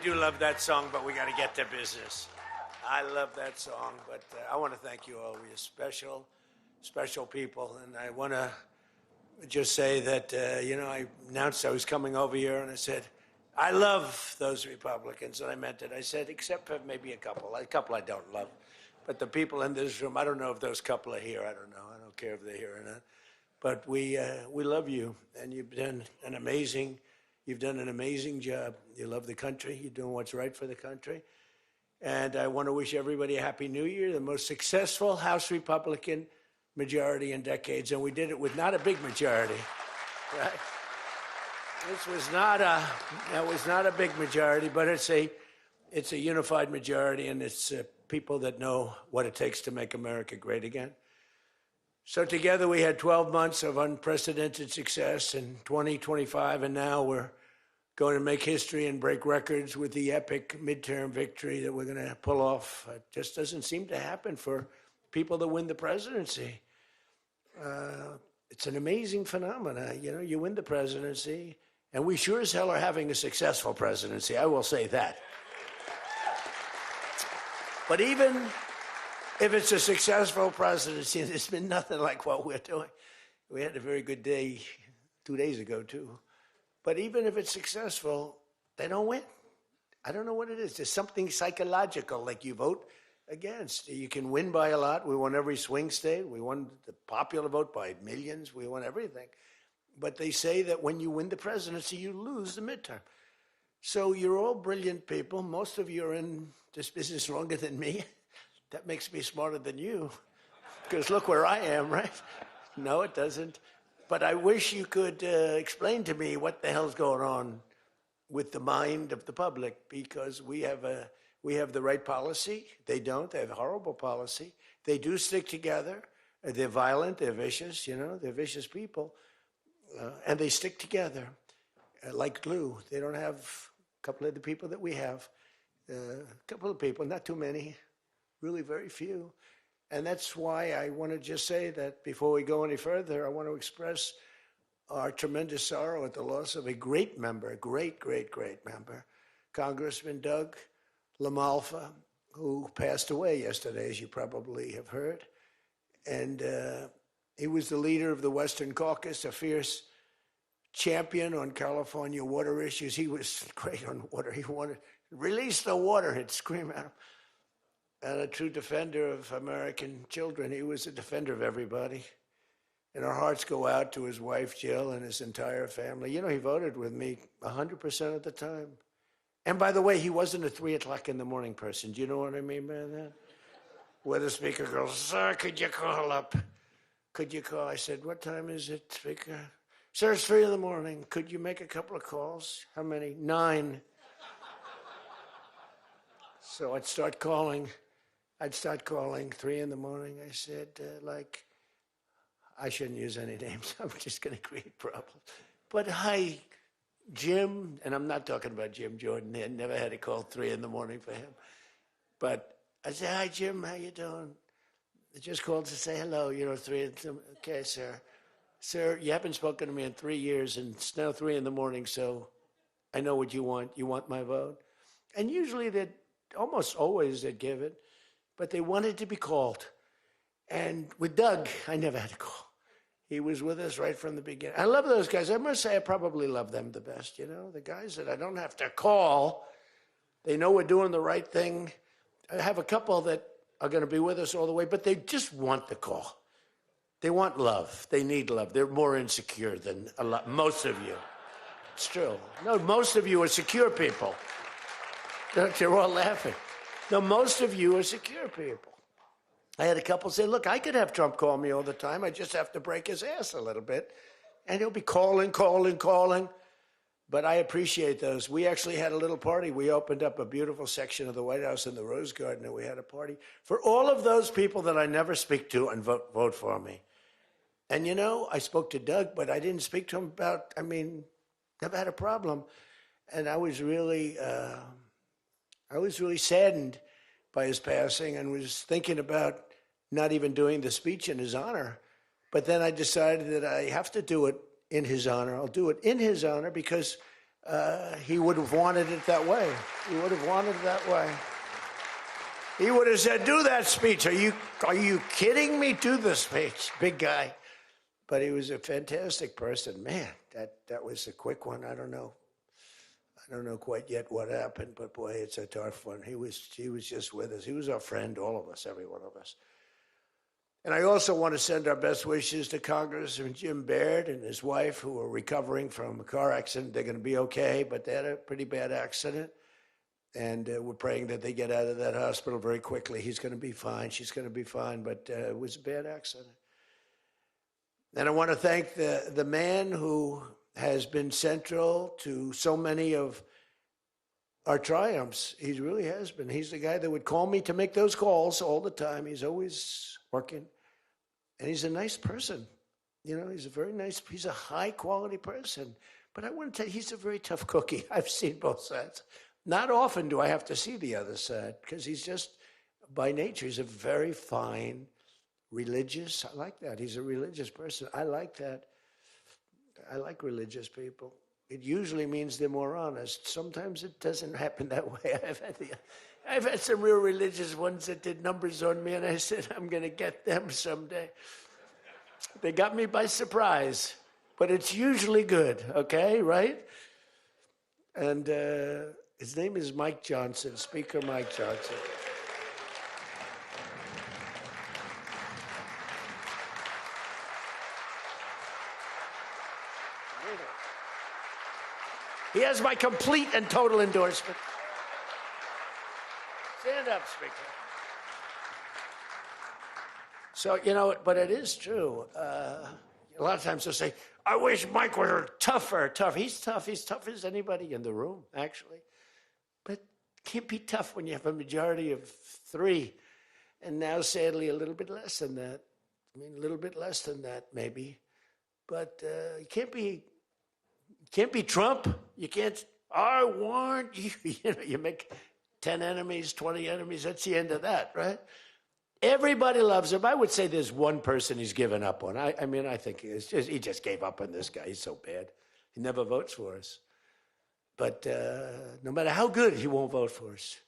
I do love that song, but we got to get to business. I love that song, but I want to thank you all. You're special, special people. And I want to just say that, I announced I was coming over here, and I said, I love those Republicans, and I meant it. I said, except for maybe a couple I don't love. But the people in this room, I don't know if those couple are here. I don't know. I don't care if they're here or not. But we love you, and you've done an amazing job. You love the country. You're doing what's right for the country. And I want to wish everybody a Happy New Year, the most successful House Republican majority in decades. And we did it with not a big majority, right? That was not a big majority, but it's a unified majority, and it's people that know what it takes to make America great again. So together we had 12 months of unprecedented success in 2025, and now we're going to make history and break records with the epic midterm victory that we're going to pull off. It just doesn't seem to happen for people that win the presidency. It's an amazing phenomenon. You win the presidency, and we sure as hell are having a successful presidency, I will say that. But even if it's a successful presidency, there's been nothing like what we're doing. We had a very good day 2 days ago, too. But even if it's successful, they don't win. I don't know what it is. There's something psychological, like you vote against. You can win by a lot. We won every swing state. We won the popular vote by millions. We won everything. But they say that when you win the presidency, you lose the midterm. So you're all brilliant people. Most of you are in this business longer than me. That makes me smarter than you, because look where I am, right? No, it doesn't. But I wish you could explain to me what the hell's going on with the mind of the public, because we have the right policy. They don't. They have a horrible policy. They do stick together. They're violent. They're vicious. They're vicious people, and they stick together like glue. They don't have a couple of the people that we have. A couple of people, not too many. Really very few. And that's why I want to just say that before we go any further, I want to express our tremendous sorrow at the loss of a great member, a great, great, great member, Congressman Doug LaMalfa, who passed away yesterday, as you probably have heard. And he was the leader of the Western Caucus, a fierce champion on California water issues. He was great on water. He wanted to release the water, he'd scream at him. And a true defender of American children. He was a defender of everybody. And our hearts go out to his wife, Jill, and his entire family. He voted with me 100% of the time. And by the way, he wasn't a 3 o'clock in the morning person. Do you know what I mean by that? Where the speaker goes, sir, could you call up? Could you call? I said, what time is it, speaker? Sir, it's 3 in the morning. Could you make a couple of calls? How many? 9. So I'd start calling 3 in the morning. I said, I shouldn't use any names. I'm just going to create problems. But hi, Jim, and I'm not talking about Jim Jordan. I never had a call 3 in the morning for him. But I said, hi, Jim, how you doing? I just called to say hello, 3 in the okay, sir. Sir, you haven't spoken to me in 3 years, and it's now 3 in the morning, so I know what you want. You want my vote? And usually almost always they'd give it. But they wanted to be called. And with Doug, I never had a call. He was with us right from the beginning. I love those guys. I must say I probably love them the best, the guys that I don't have to call. They know we're doing the right thing. I have a couple that are going to be with us all the way, but they just want the call. They want love. They need love. They're more insecure than most of you. It's true. No, most of you are secure people. You're all laughing. No, most of you are secure people. I had a couple say, look, I could have Trump call me all the time. I just have to break his ass a little bit. And he'll be calling. But I appreciate those. We actually had a little party. We opened up a beautiful section of the White House in the Rose Garden, and we had a party for all of those people that I never speak to and vote for me. And, I spoke to Doug, but I didn't speak to him about, never had a problem. And I was really saddened by his passing and was thinking about not even doing the speech in his honor. But then I decided that I have to do it in his honor. I'll do it in his honor because he would have wanted it that way. He would have wanted it that way. He would have said, do that speech. Are you kidding me? Do the speech, big guy. But he was a fantastic person. Man, that was a quick one. I don't know quite yet what happened, but boy, it's a tough one. He was just with us. He was our friend, all of us, every one of us. And I also want to send our best wishes to Congressman Jim Baird and his wife, who are recovering from a car accident. They're going to be okay, but they had a pretty bad accident. And we're praying that they get out of that hospital very quickly. He's going to be fine. She's going to be fine, but it was a bad accident. And I want to thank the man who has been central to so many of our triumphs. He really has been. He's the guy that would call me to make those calls all the time. He's always working. And he's a nice person. You know, he's a high quality person. But I want to tell you, he's a very tough cookie. I've seen both sides. Not often do I have to see the other side, because he's just, by nature, he's a very fine, religious. I like that. He's a religious person. I like that. I like religious people. It usually means they're more honest. Sometimes it doesn't happen that way. I've had some real religious ones that did numbers on me, and I said, I'm going to get them someday. They got me by surprise, but it's usually good, okay, right? And his name is Mike Johnson, Speaker Mike Johnson. He has my complete and total endorsement. Stand up, Speaker. So, you know, but it is true. A lot of times they'll say, I wish Mike were tougher. He's tough. He's tough as anybody in the room, actually. But can't be tough when you have a majority of 3. And now, sadly, a little bit less than that. I mean, a little bit less than that, maybe. But you can't be Trump. You can't, I want you. You know, you make 10 enemies, 20 enemies. That's the end of that, right? Everybody loves him. I would say there's one person he's given up on. I mean, I think he just gave up on this guy. He's so bad. He never votes for us. But no matter how good, he won't vote for us.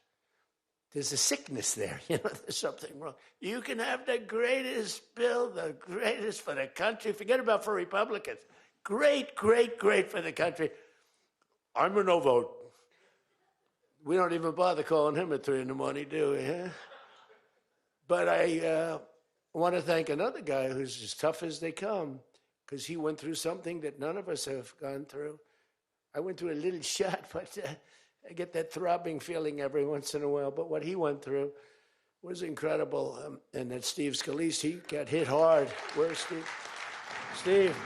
There's a sickness there. You know, there's something wrong. You can have the greatest bill, the greatest for the country. Forget about for Republicans. Great, great, great for the country. I'm a no vote. We don't even bother calling him at 3 in the morning, do we? Huh? But I want to thank another guy who's as tough as they come, because he went through something that none of us have gone through. I went through a little shot, but I get that throbbing feeling every once in a while. But what he went through was incredible. And that Steve Scalise, he got hit hard. Where's Steve? Steve.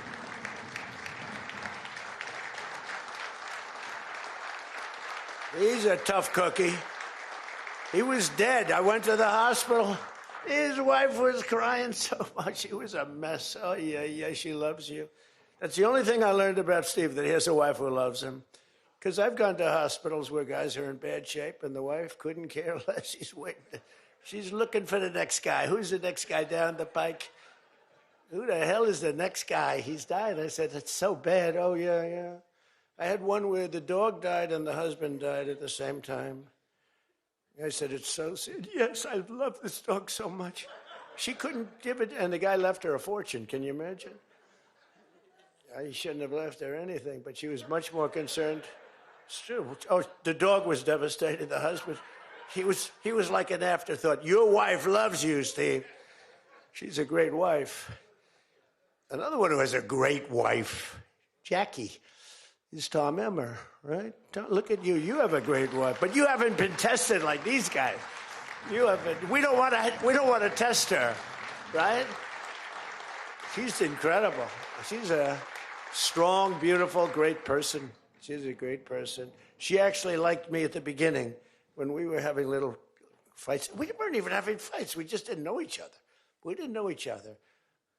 He's a tough cookie. He was dead. I went to the hospital. His wife was crying so much. He was a mess. Oh, yeah, she loves you. That's the only thing I learned about Steve, that he has a wife who loves him. Because I've gone to hospitals where guys are in bad shape, and the wife couldn't care less. She's waiting. She's looking for the next guy. Who's the next guy down the pike? Who the hell is the next guy? He's died. I said, it's so bad. Oh, yeah. I had one where the dog died and the husband died at the same time. I said, it's so sad. Yes, I love this dog so much. She couldn't give it, and the guy left her a fortune. Can you imagine? I shouldn't have left her anything, but she was much more concerned. It's true. Oh, the dog was devastated. The husband, he was like an afterthought. Your wife loves you, Steve. She's a great wife. Another one who has a great wife, Jackie, is Tom Emmer, right? Look at you. You have a great wife, but you haven't been tested like these guys. You haven't. We don't want to test her, right? She's incredible. She's a strong, beautiful, great person. She's a great person. She actually liked me at the beginning when we were having little fights. We weren't even having fights. We just didn't know each other. We didn't know each other.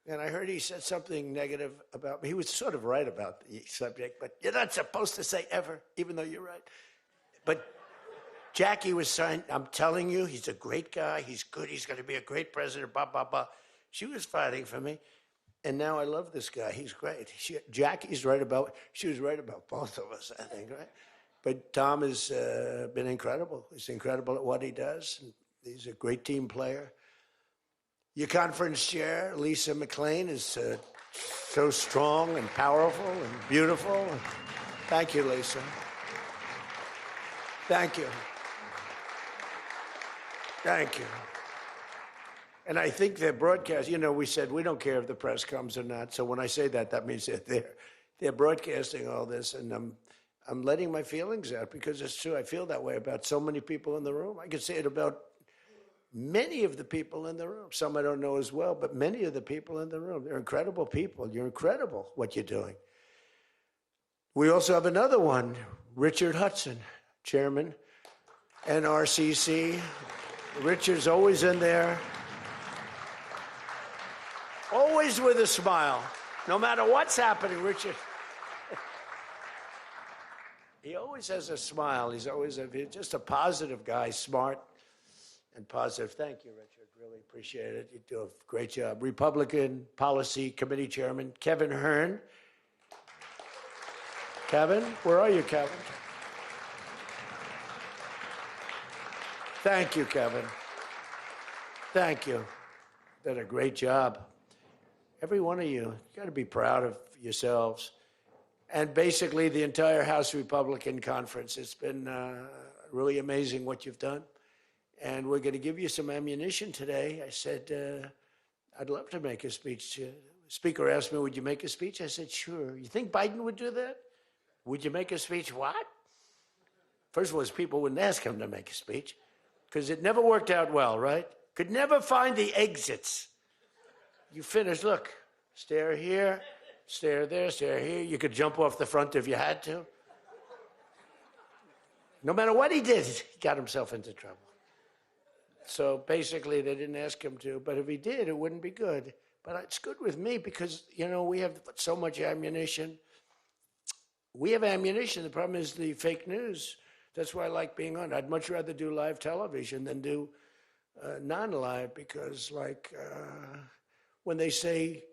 And I heard he said something negative about me. He was sort of right about the subject, but you're not supposed to say ever, even though you're right. But Jackie was saying, I'm telling you, he's a great guy. He's good. He's going to be a great president, blah, blah, blah. She was fighting for me. And now I love this guy. He's great. Jackie's right about, she was right about both of us, I think, right? But Tom has been incredible. He's incredible at what he does. He's a great team player. Your conference chair, Lisa McLean, is so strong and powerful and beautiful. Thank you, Lisa. Thank you. Thank you. And I think their broadcast, we said we don't care if the press comes or not. So when I say that, that means that they're broadcasting all this, and I'm letting my feelings out because it's true. I feel that way about so many people in the room. I could say it about many of the people in the room. Some I don't know as well, but many of the people in the room. They're incredible people. You're incredible what you're doing. We also have another one, Richard Hudson, Chairman, NRCC. Richard's always in there. Always with a smile. No matter what's happening, Richard. He always has a smile. He's just a positive guy, smart and positive. Thank you, Richard. Really appreciate it. You do a great job. Republican Policy Committee Chairman, Kevin Hern. Kevin, where are you, Kevin? Thank you, Kevin. Thank you. Did a great job. Every one of you got to be proud of yourselves. And basically the entire House Republican Conference. It's been really amazing what you've done. And we're going to give you some ammunition today. I said, I'd love to make a speech. The Speaker asked me, would you make a speech? I said, sure. You think Biden would do that? Would you make a speech? What? First of all, people wouldn't ask him to make a speech because it never worked out well, right? Could never find the exits. You finish, look, stare here, stare there, stare here. You could jump off the front if you had to. No matter what he did, he got himself into trouble. So basically, they didn't ask him to, but if he did, it wouldn't be good. But it's good with me because, we have so much ammunition. We have ammunition. The problem is the fake news. That's why I like being on. I'd much rather do live television than do non-live because, when they say,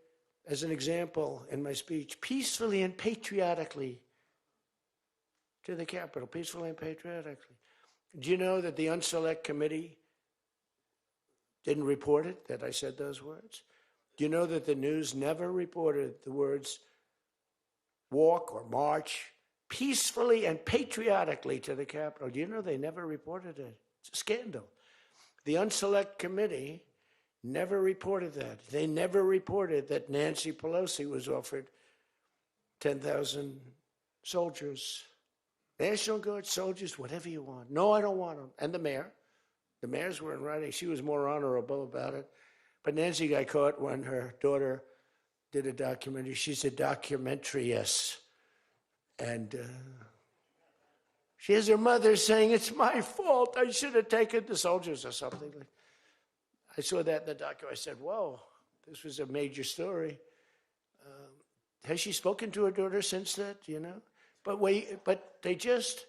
as an example in my speech, peacefully and patriotically to the Capitol, peacefully and patriotically. Do you know that the Unselect Committee didn't report it, that I said those words? Do you know that the news never reported the words walk or march peacefully and patriotically to the Capitol? Do you know they never reported it? It's a scandal. The Unselect Committee never reported that. They never reported that Nancy Pelosi was offered 10,000 soldiers, National Guard soldiers, whatever you want. No, I don't want them. And the mayor. The mayors were in writing. She was more honorable about it. But Nancy got caught when her daughter did a documentary. She's a documentariist. And she has her mother saying, it's my fault. I should have taken the soldiers or something. I saw that in the documentary. I said, whoa, this was a major story. Has she spoken to her daughter since that, But they just,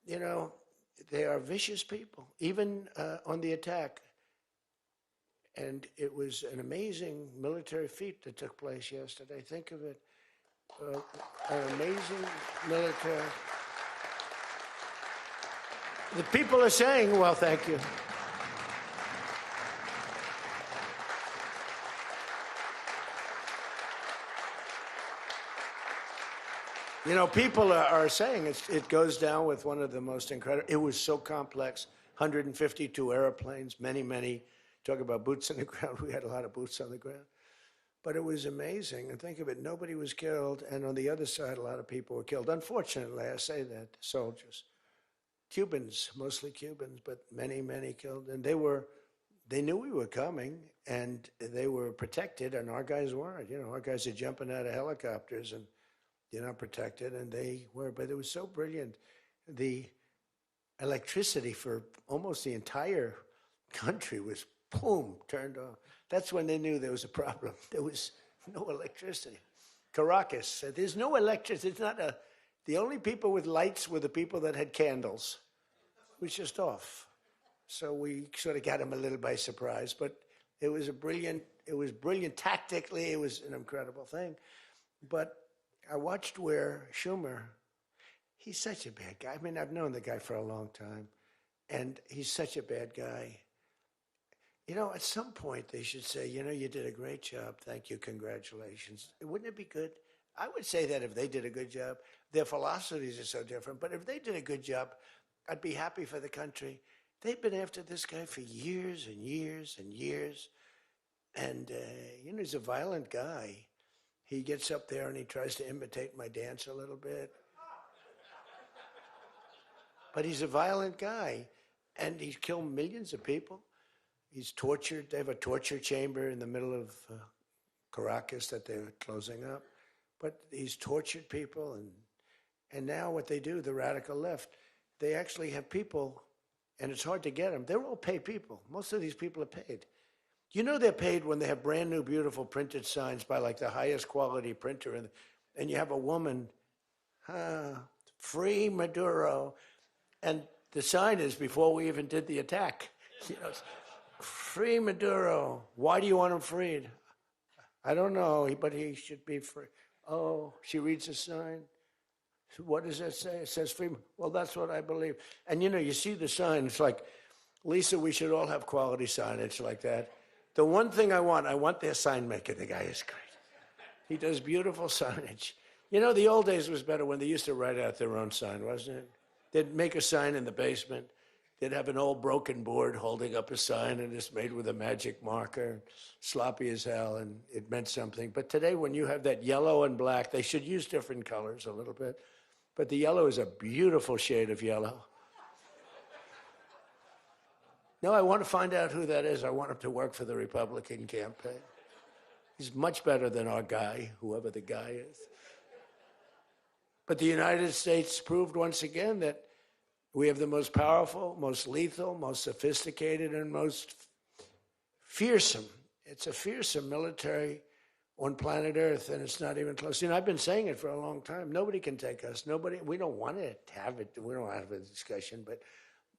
they are vicious people, even on the attack. And it was an amazing military feat that took place yesterday. Think of it. An amazing military. The people are saying, well, thank you. People are saying it goes down with one of the most incredible. It was so complex, 152 airplanes, many. Talk about boots on the ground. We had a lot of boots on the ground. But it was amazing. And think of it, nobody was killed. And on the other side, a lot of people were killed. Unfortunately, I say that, soldiers. Cubans, mostly Cubans, but many killed. And they knew we were coming, and they were protected, and our guys weren't. Our guys are jumping out of helicopters, and you're not protected, and they were. But it was so brilliant. The electricity for almost the entire country was, boom, turned off. That's when they knew there was a problem. There was no electricity. Caracas said, there's no electricity. It's not the only people with lights were the people that had candles. It was just off. So we sort of got them a little by surprise. But It was brilliant tactically. It was an incredible thing. But I watched where Schumer, he's such a bad guy. I mean, I've known the guy for a long time, and he's such a bad guy. You know, at some point they should say, you know, you did a great job. Thank you. Congratulations. Wouldn't it be good? I would say that if they did a good job. Their philosophies are so different. But if they did a good job, I'd be happy for the country. They've been after this guy for years and years and years. And, you know, he's a violent guy. He gets up there and he tries to imitate my dance a little bit. But he's a violent guy. And he's killed millions of people. He's tortured. They have a torture chamber in the middle of Caracas that they're closing up. But he's tortured people. And now what they do, the radical left, they actually have people, and it's hard to get them. They're all paid people. Most of these people are paid. You know they're paid when they have brand new, beautiful printed signs by like the highest quality printer. And you have a woman, free Maduro. And the sign is before we even did the attack. You know, free Maduro. Why do you want him freed? I don't know, but he should be free. Oh, she reads the sign. What does that say? It says free. Well, that's what I believe. And you know, you see the sign. It's like, Lisa, we should all have quality signage like that. The one thing I want their sign maker. The guy is great. He does beautiful signage. You know, the old days was better when they used to write out their own sign, wasn't it? They'd make a sign in the basement. They'd have an old broken board holding up a sign, and it's made with a magic marker, sloppy as hell, and it meant something. But today, when you have that yellow and black, they should use different colors a little bit. But the yellow is a beautiful shade of yellow. No, I want to find out who that is. I want him to work for the Republican campaign. He's much better than our guy, whoever the guy is. But the United States proved once again that we have the most powerful, most lethal, most sophisticated, and most fearsome. It's a fearsome military on planet Earth, and it's not even close. You know, I've been saying it for a long time. Nobody can take us. Nobody. We don't want to have it. We don't have a discussion, but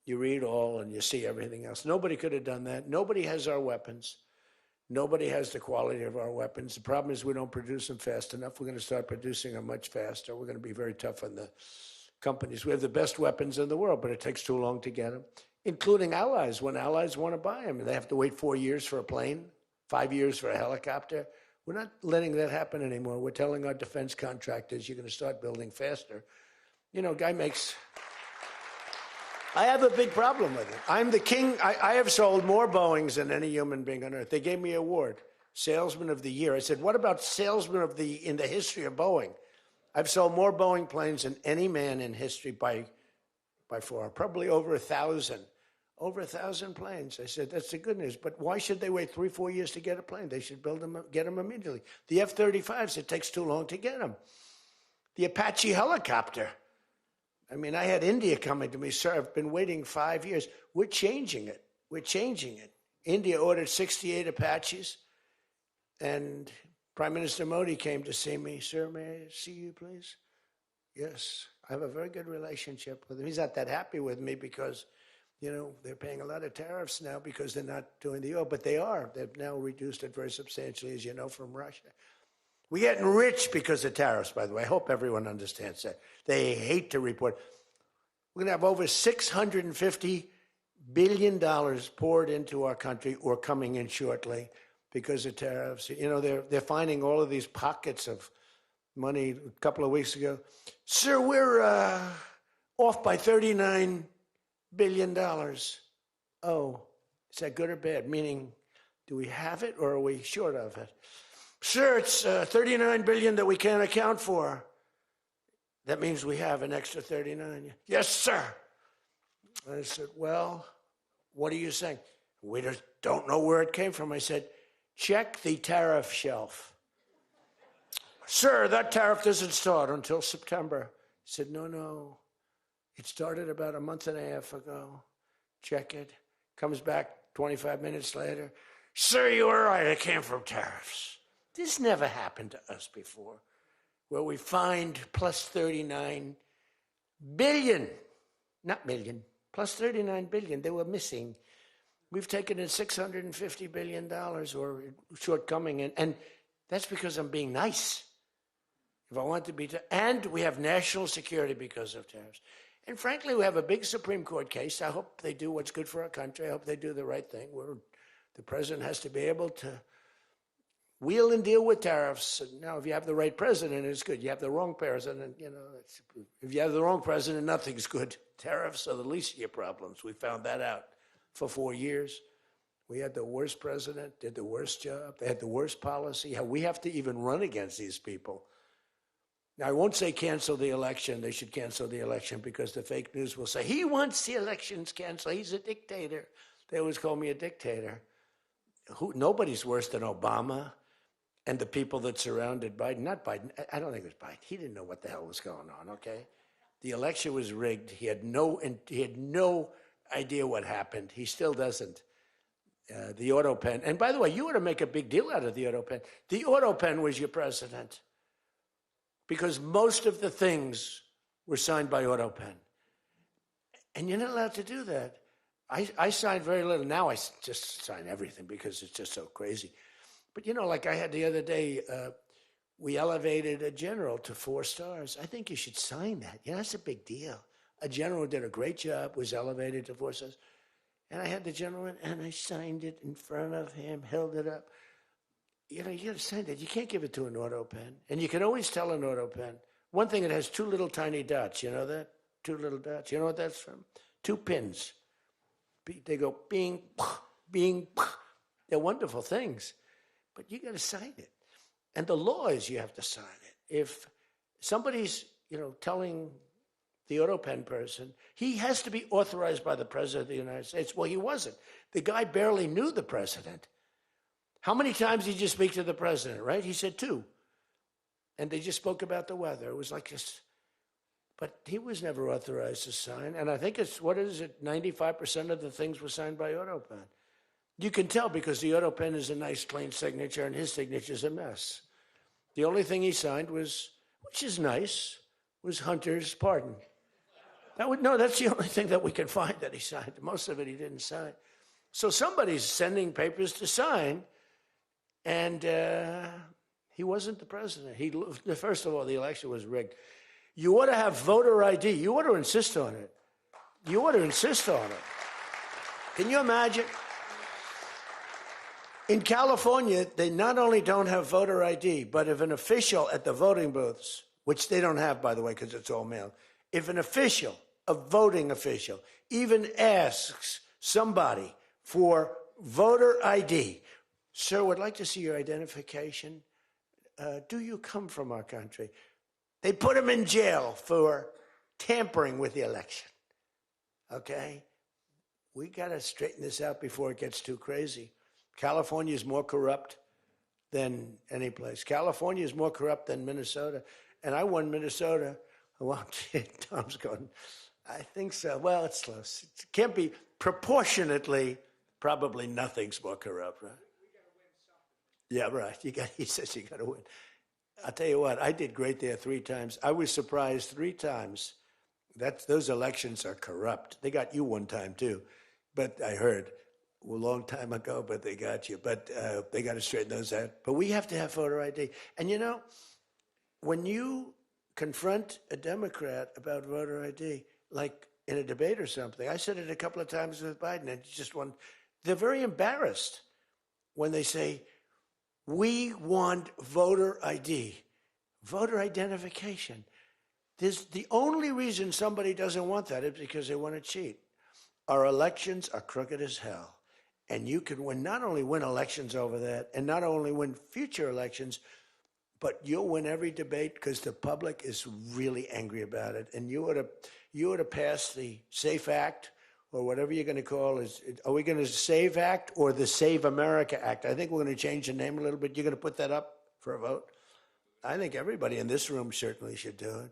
you read all and you see everything else. Nobody could have done that. Nobody has our weapons. Nobody has the quality of our weapons. The problem is we don't produce them fast enough. We're going to start producing them much faster. We're going to be very tough on the companies. We have the best weapons in the world, but it takes too long to get them, including allies. When allies want to buy them, they have to wait 4 years for a plane, 5 years for a helicopter. We're not letting that happen anymore. We're telling our defense contractors, you're going to start building faster. You know, guy makes... I have a big problem with it. I'm the king. I have sold more Boeings than any human being on earth. They gave me an award, Salesman of the Year. I said, what about Salesman of the in the history of Boeing? I've sold more Boeing planes than any man in history by far, probably over 1,000. Over 1,000 planes. I said, that's the good news. But why should they wait 3-4 years to get a plane? They should build them, get them immediately. The F-35s, it takes too long to get them. The Apache helicopter. I mean, I had India coming to me, sir, I've been waiting 5 years. We're changing it. We're changing it. India ordered 68 Apaches, and Prime Minister Modi came to see me. Sir, may I see you, please? Yes. I have a very good relationship with him. He's not that happy with me because, you know, they're paying a lot of tariffs now because they're not doing the oil, but they are. They've now reduced it very substantially, as you know, from Russia. We're getting rich because of tariffs, by the way. I hope everyone understands that. They hate to report. We're going to have over $650 billion poured into our country or coming in shortly because of tariffs. You know, they're finding all of these pockets of money. A couple of weeks ago, sir, we're off by $39 billion. Oh, is that good or bad? Meaning, do we have it or are we short of it? Sir, it's $39 billion that we can't account for. That means we have an extra 39. Yes, sir. I said, well, what are you saying? We just don't know where it came from. I said, check the tariff shelf. Sir, that tariff doesn't start until September. He said, no. It started about a month and a half ago. Check it. Comes back 25 minutes later. Sir, you were right. It came from tariffs. This never happened to us before, where we find plus 39 billion, not million, plus 39 billion. They were missing. We've taken in $650 billion or shortcoming, and that's because I'm being nice. If I want to be, and we have national security because of tariffs. And frankly, we have a big Supreme Court case. I hope they do what's good for our country. I hope they do the right thing. The president has to be able to wheel and deal with tariffs. Now, if you have the right president, it's good. You have the wrong president, if you have the wrong president, nothing's good. Tariffs are the least of your problems. We found that out for 4 years. We had the worst president, did the worst job. They had the worst policy. We have to even run against these people. Now, I won't say cancel the election. They should cancel the election because the fake news will say, he wants the elections canceled. He's a dictator. They always call me a dictator. Nobody's worse than Obama and the people that surrounded Biden. Not Biden. I don't think it was Biden. He didn't know what the hell was going on, okay? The election was rigged. He had no idea what happened. He still doesn't. The auto pen. And by the way, you ought to make a big deal out of the auto pen. The auto pen was your president because most of the things were signed by auto pen. And you're not allowed to do that. I signed very little. Now I just sign everything because it's just so crazy. But, like I had the other day, we elevated a general to 4 stars. I think you should sign that. That's a big deal. A general did a great job, was elevated to 4 stars. And I had the gentleman, and I signed it in front of him, held it up. You got to sign that. You can't give it to an auto pen. And you can always tell an auto pen. One thing, it has 2 little tiny dots. You know that? 2 little dots. You know what that's from? 2 pins. They go bing, bing. They're wonderful things. But you got to sign it. And the law is you have to sign it. If somebody's, telling the auto pen person, he has to be authorized by the president of the United States. Well, he wasn't. The guy barely knew the president. How many times did you speak to the president, right? He said 2. And they just spoke about the weather. It was like this. But he was never authorized to sign. And I think 95% of the things were signed by auto pen. You can tell because the auto pen is a nice, clean signature, and his signature's a mess. The only thing he signed was, which is nice, was Hunter's pardon. That's the only thing that we can find that he signed. Most of it he didn't sign. So somebody's sending papers to sign, and he wasn't the president. First of all, the election was rigged. You ought to have voter ID. You ought to insist on it. You ought to insist on it. Can you imagine? In California, they not only don't have voter ID, but if an official at the voting booths, which they don't have, by the way, because it's all mail, if an official, a voting official, even asks somebody for voter ID, sir, would like to see your identification. Do you come from our country? They put him in jail for tampering with the election. Okay? We got to straighten this out before it gets too crazy. California is more corrupt than any place. California is more corrupt than Minnesota. And I won Minnesota. Well, Tom's going, I think so. Well, it's close. It can't be proportionately, probably nothing's more corrupt, right? We got to win something. Yeah, right. He says you got to win. I'll tell you what, I did great there 3 times. I was surprised 3 times. Those elections are corrupt. They got you 1 time, too. But I heard a long time ago, but they got you. But they got to straighten those out. But we have to have voter ID. And when you confront a Democrat about voter ID, like in a debate or something, I said it a couple of times with Biden, and they're very embarrassed when they say, we want voter ID, voter identification. The only reason somebody doesn't want that is because they want to cheat. Our elections are crooked as hell. And you can not only win elections over that, and not only win future elections, but you'll win every debate because the public is really angry about it. And you ought to pass the SAFE Act, or whatever you're going to call it. Are we going to SAVE Act or the Save America Act? I think we're going to change the name a little bit. You're going to put that up for a vote? I think everybody in this room certainly should do it.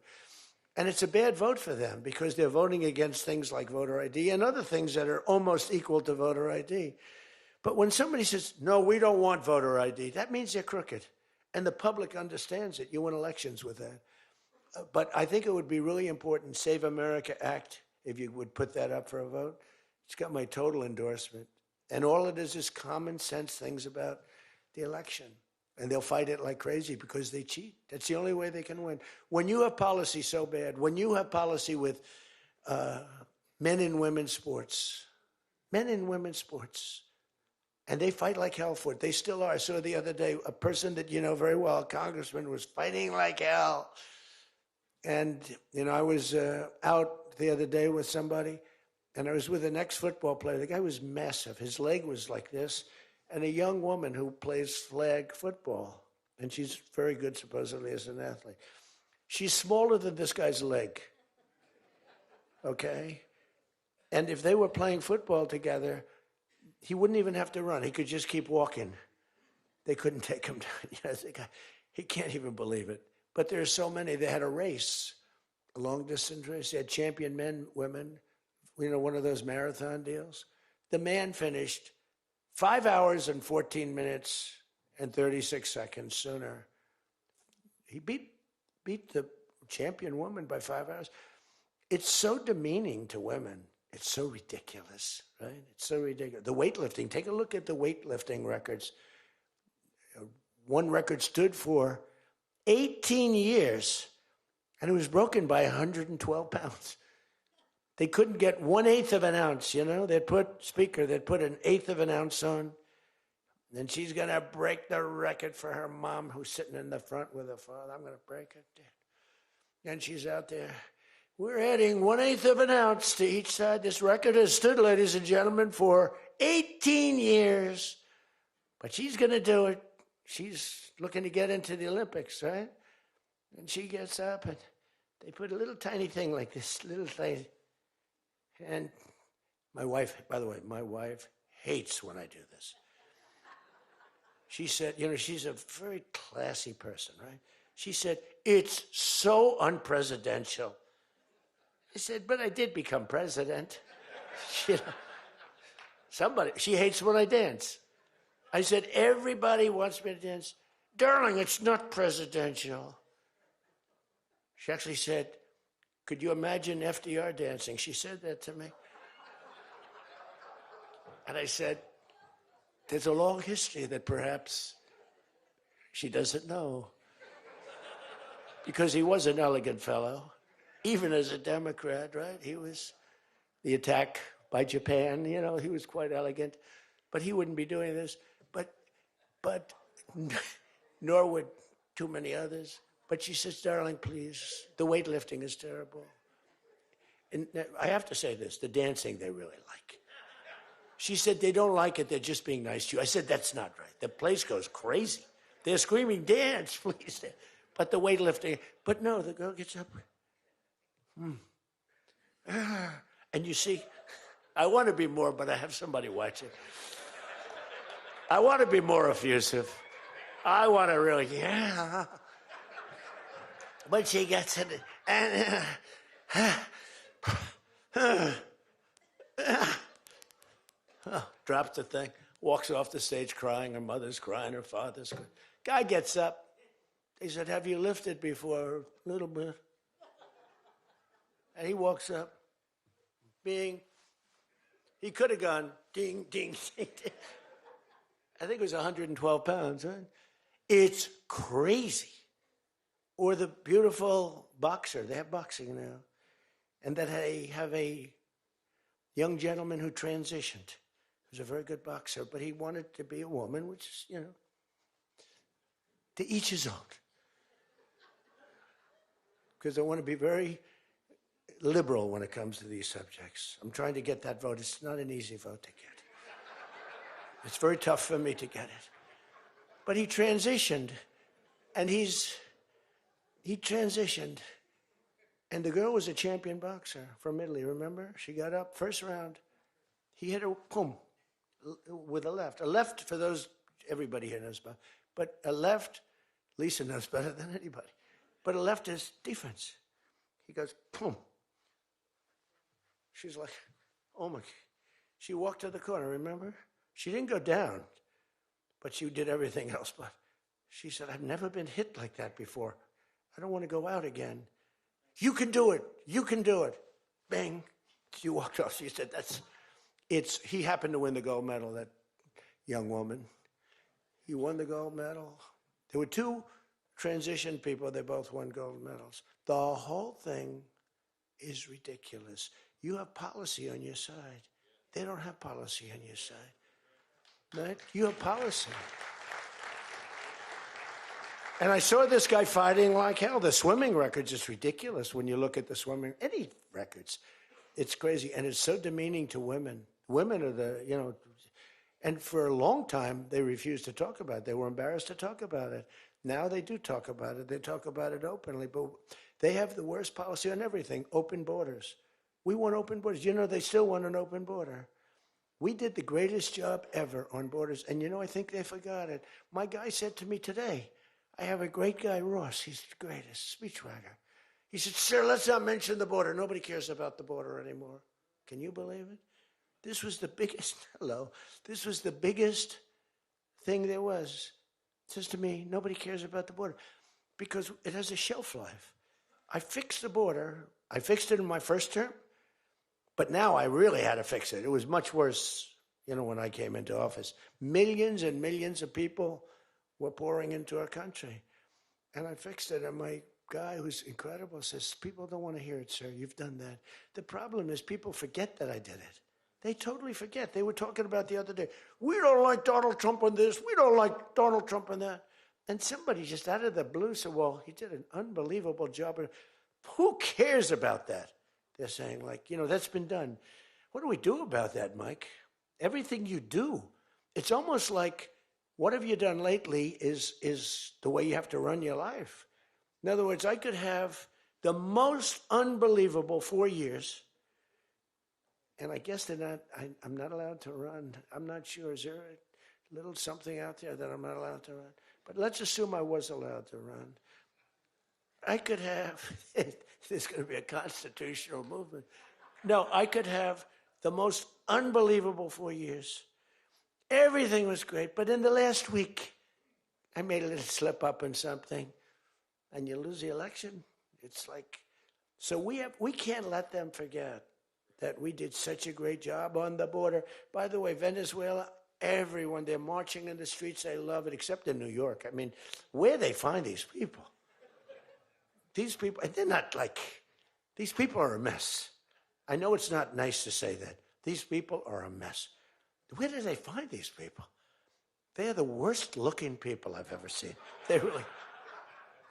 And it's a bad vote for them because they're voting against things like voter ID and other things that are almost equal to voter ID. But when somebody says, no, we don't want voter ID, that means they're crooked. And the public understands it. You win elections with that. But I think it would be really important, Save America Act, if you would put that up for a vote. It's got my total endorsement. And all it is common sense things about the election. And they'll fight it like crazy because they cheat. That's the only way they can win. When you have policy so bad, when you have policy with men and women's sports, and they fight like hell for it. They still are. I saw the other day a person that you know very well, a congressman, was fighting like hell. And, you know, I was out the other day with somebody, and I was with an ex-football player. The guy was massive. His leg was like this. And a young woman who plays flag football, and she's very good, supposedly, as an athlete. She's smaller than this guy's leg, okay? And if they were playing football together, he wouldn't even have to run. He could just keep walking. They couldn't take him down. You know, the guy, he can't even believe it. But there are so many. They had a race, a long-distance race. They had champion men, women, you know, one of those marathon deals. The man finished 5 hours and 14 minutes and 36 seconds sooner. He beat the champion woman by 5 hours. It's so demeaning to women. It's so ridiculous, right? It's so ridiculous. The weightlifting, take a look at the weightlifting records. One record stood for 18 years, and it was broken by 112 pounds. They couldn't get 1/8 of an ounce, you know? They'd put an 1/8 of an ounce on. And she's going to break the record for her mom, who's sitting in the front with her father. I'm going to break it. And she's out there. We're adding 1/8 of an ounce to each side. This record has stood, ladies and gentlemen, for 18 years. But she's going to do it. She's looking to get into the Olympics, right? And she gets up, and they put a little tiny thing like this, little thing. And my wife, by the way, my wife hates when I do this. She said, you know, she's a very classy person, right? She said, it's so unpresidential. I said, but I did become president. She hates when I dance. I said, everybody wants me to dance. Darling, it's not presidential. She actually said, could you imagine FDR dancing? She said that to me. And I said, there's a long history that perhaps she doesn't know. Because he was an elegant fellow, even as a Democrat, right? He was the attack by Japan, you know, he was quite elegant. But he wouldn't be doing this. But nor would too many others. But she says, darling, please, the weightlifting is terrible. And I have to say this, the dancing they really like. She said, they don't like it, they're just being nice to you. I said, that's not right. The place goes crazy. They're screaming, dance, please. But the weightlifting, but no, the girl gets up. And you see, I want to be more, but I have somebody watching. I want to be more effusive. I want to really, yeah. But she gets it, and drops the thing, walks off the stage crying. Her mother's crying, her father's crying. Guy gets up. He said, have you lifted before? A little bit. And he walks up. Bing. He could have gone ding, ding, ding, ding. I think it was 112 pounds, right? It's crazy. Or the beautiful boxer. They have boxing now. And that they have a young gentleman who transitioned. He was a very good boxer, but he wanted to be a woman, which is, you know, to each his own. Because I want to be very liberal when it comes to these subjects. I'm trying to get that vote. It's not an easy vote to get. It's very tough for me to get it. But he transitioned, and he transitioned, and the girl was a champion boxer from Italy, remember? She got up, first round. He hit her, boom, with a left. A left, for those, everybody here knows about, but a left, Lisa knows better than anybody, but a left is defense. He goes, boom. She's like, oh my, she walked to the corner, remember? She didn't go down, but she did everything else. But she said, I've never been hit like that before. I don't want to go out again. You can do it. You can do it. Bang. She walked off. She said, He happened to win the gold medal, that young woman. He won the gold medal. There were two transition people. They both won gold medals. The whole thing is ridiculous. You have policy on your side. They don't have policy on your side. Right? You have policy. And I saw this guy fighting like hell. The swimming record's just ridiculous when you look at the swimming, any records. It's crazy. And it's so demeaning to women. Women are the, and for a long time, they refused to talk about it. They were embarrassed to talk about it. Now they do talk about it. They talk about it openly. But they have the worst policy on everything, open borders. We want open borders. They still want an open border. We did the greatest job ever on borders. And I think they forgot it. My guy said to me today, I have a great guy, Ross. He's the greatest speechwriter. He said, sir, let's not mention the border. Nobody cares about the border anymore. Can you believe it? This was the biggest, this was the biggest thing there was. It says to me, nobody cares about the border because it has a shelf life. I fixed the border. I fixed it in my first term, but now I really had to fix it. It was much worse, when I came into office. Millions and millions of people were pouring into our country. And I fixed it. And my guy, who's incredible, says, people don't want to hear it, sir. You've done that. The problem is people forget that I did it. They totally forget. They were talking about the other day, we don't like Donald Trump on this. We don't like Donald Trump on that. And somebody just out of the blue said, well, he did an unbelievable job. Who cares about that? They're saying, that's been done. What do we do about that, Mike? Everything you do. It's almost like, what have you done lately is the way you have to run your life. In other words, I could have the most unbelievable 4 years, and I guess I'm not allowed to run. I'm not sure. Is there a little something out there that I'm not allowed to run? But let's assume I was allowed to run. I could have, there's going to be a constitutional movement. No, I could have the most unbelievable 4 years. Everything was great, but in the last week, I made a little slip up in something, and you lose the election. It's like, so we can't let them forget that we did such a great job on the border. By the way, Venezuela, everyone, they're marching in the streets. They love it, except in New York. I mean, where they find these people? These people, and they're not these people are a mess. I know it's not nice to say that. These people are a mess. Where do they find these people? They're the worst looking people I've ever seen.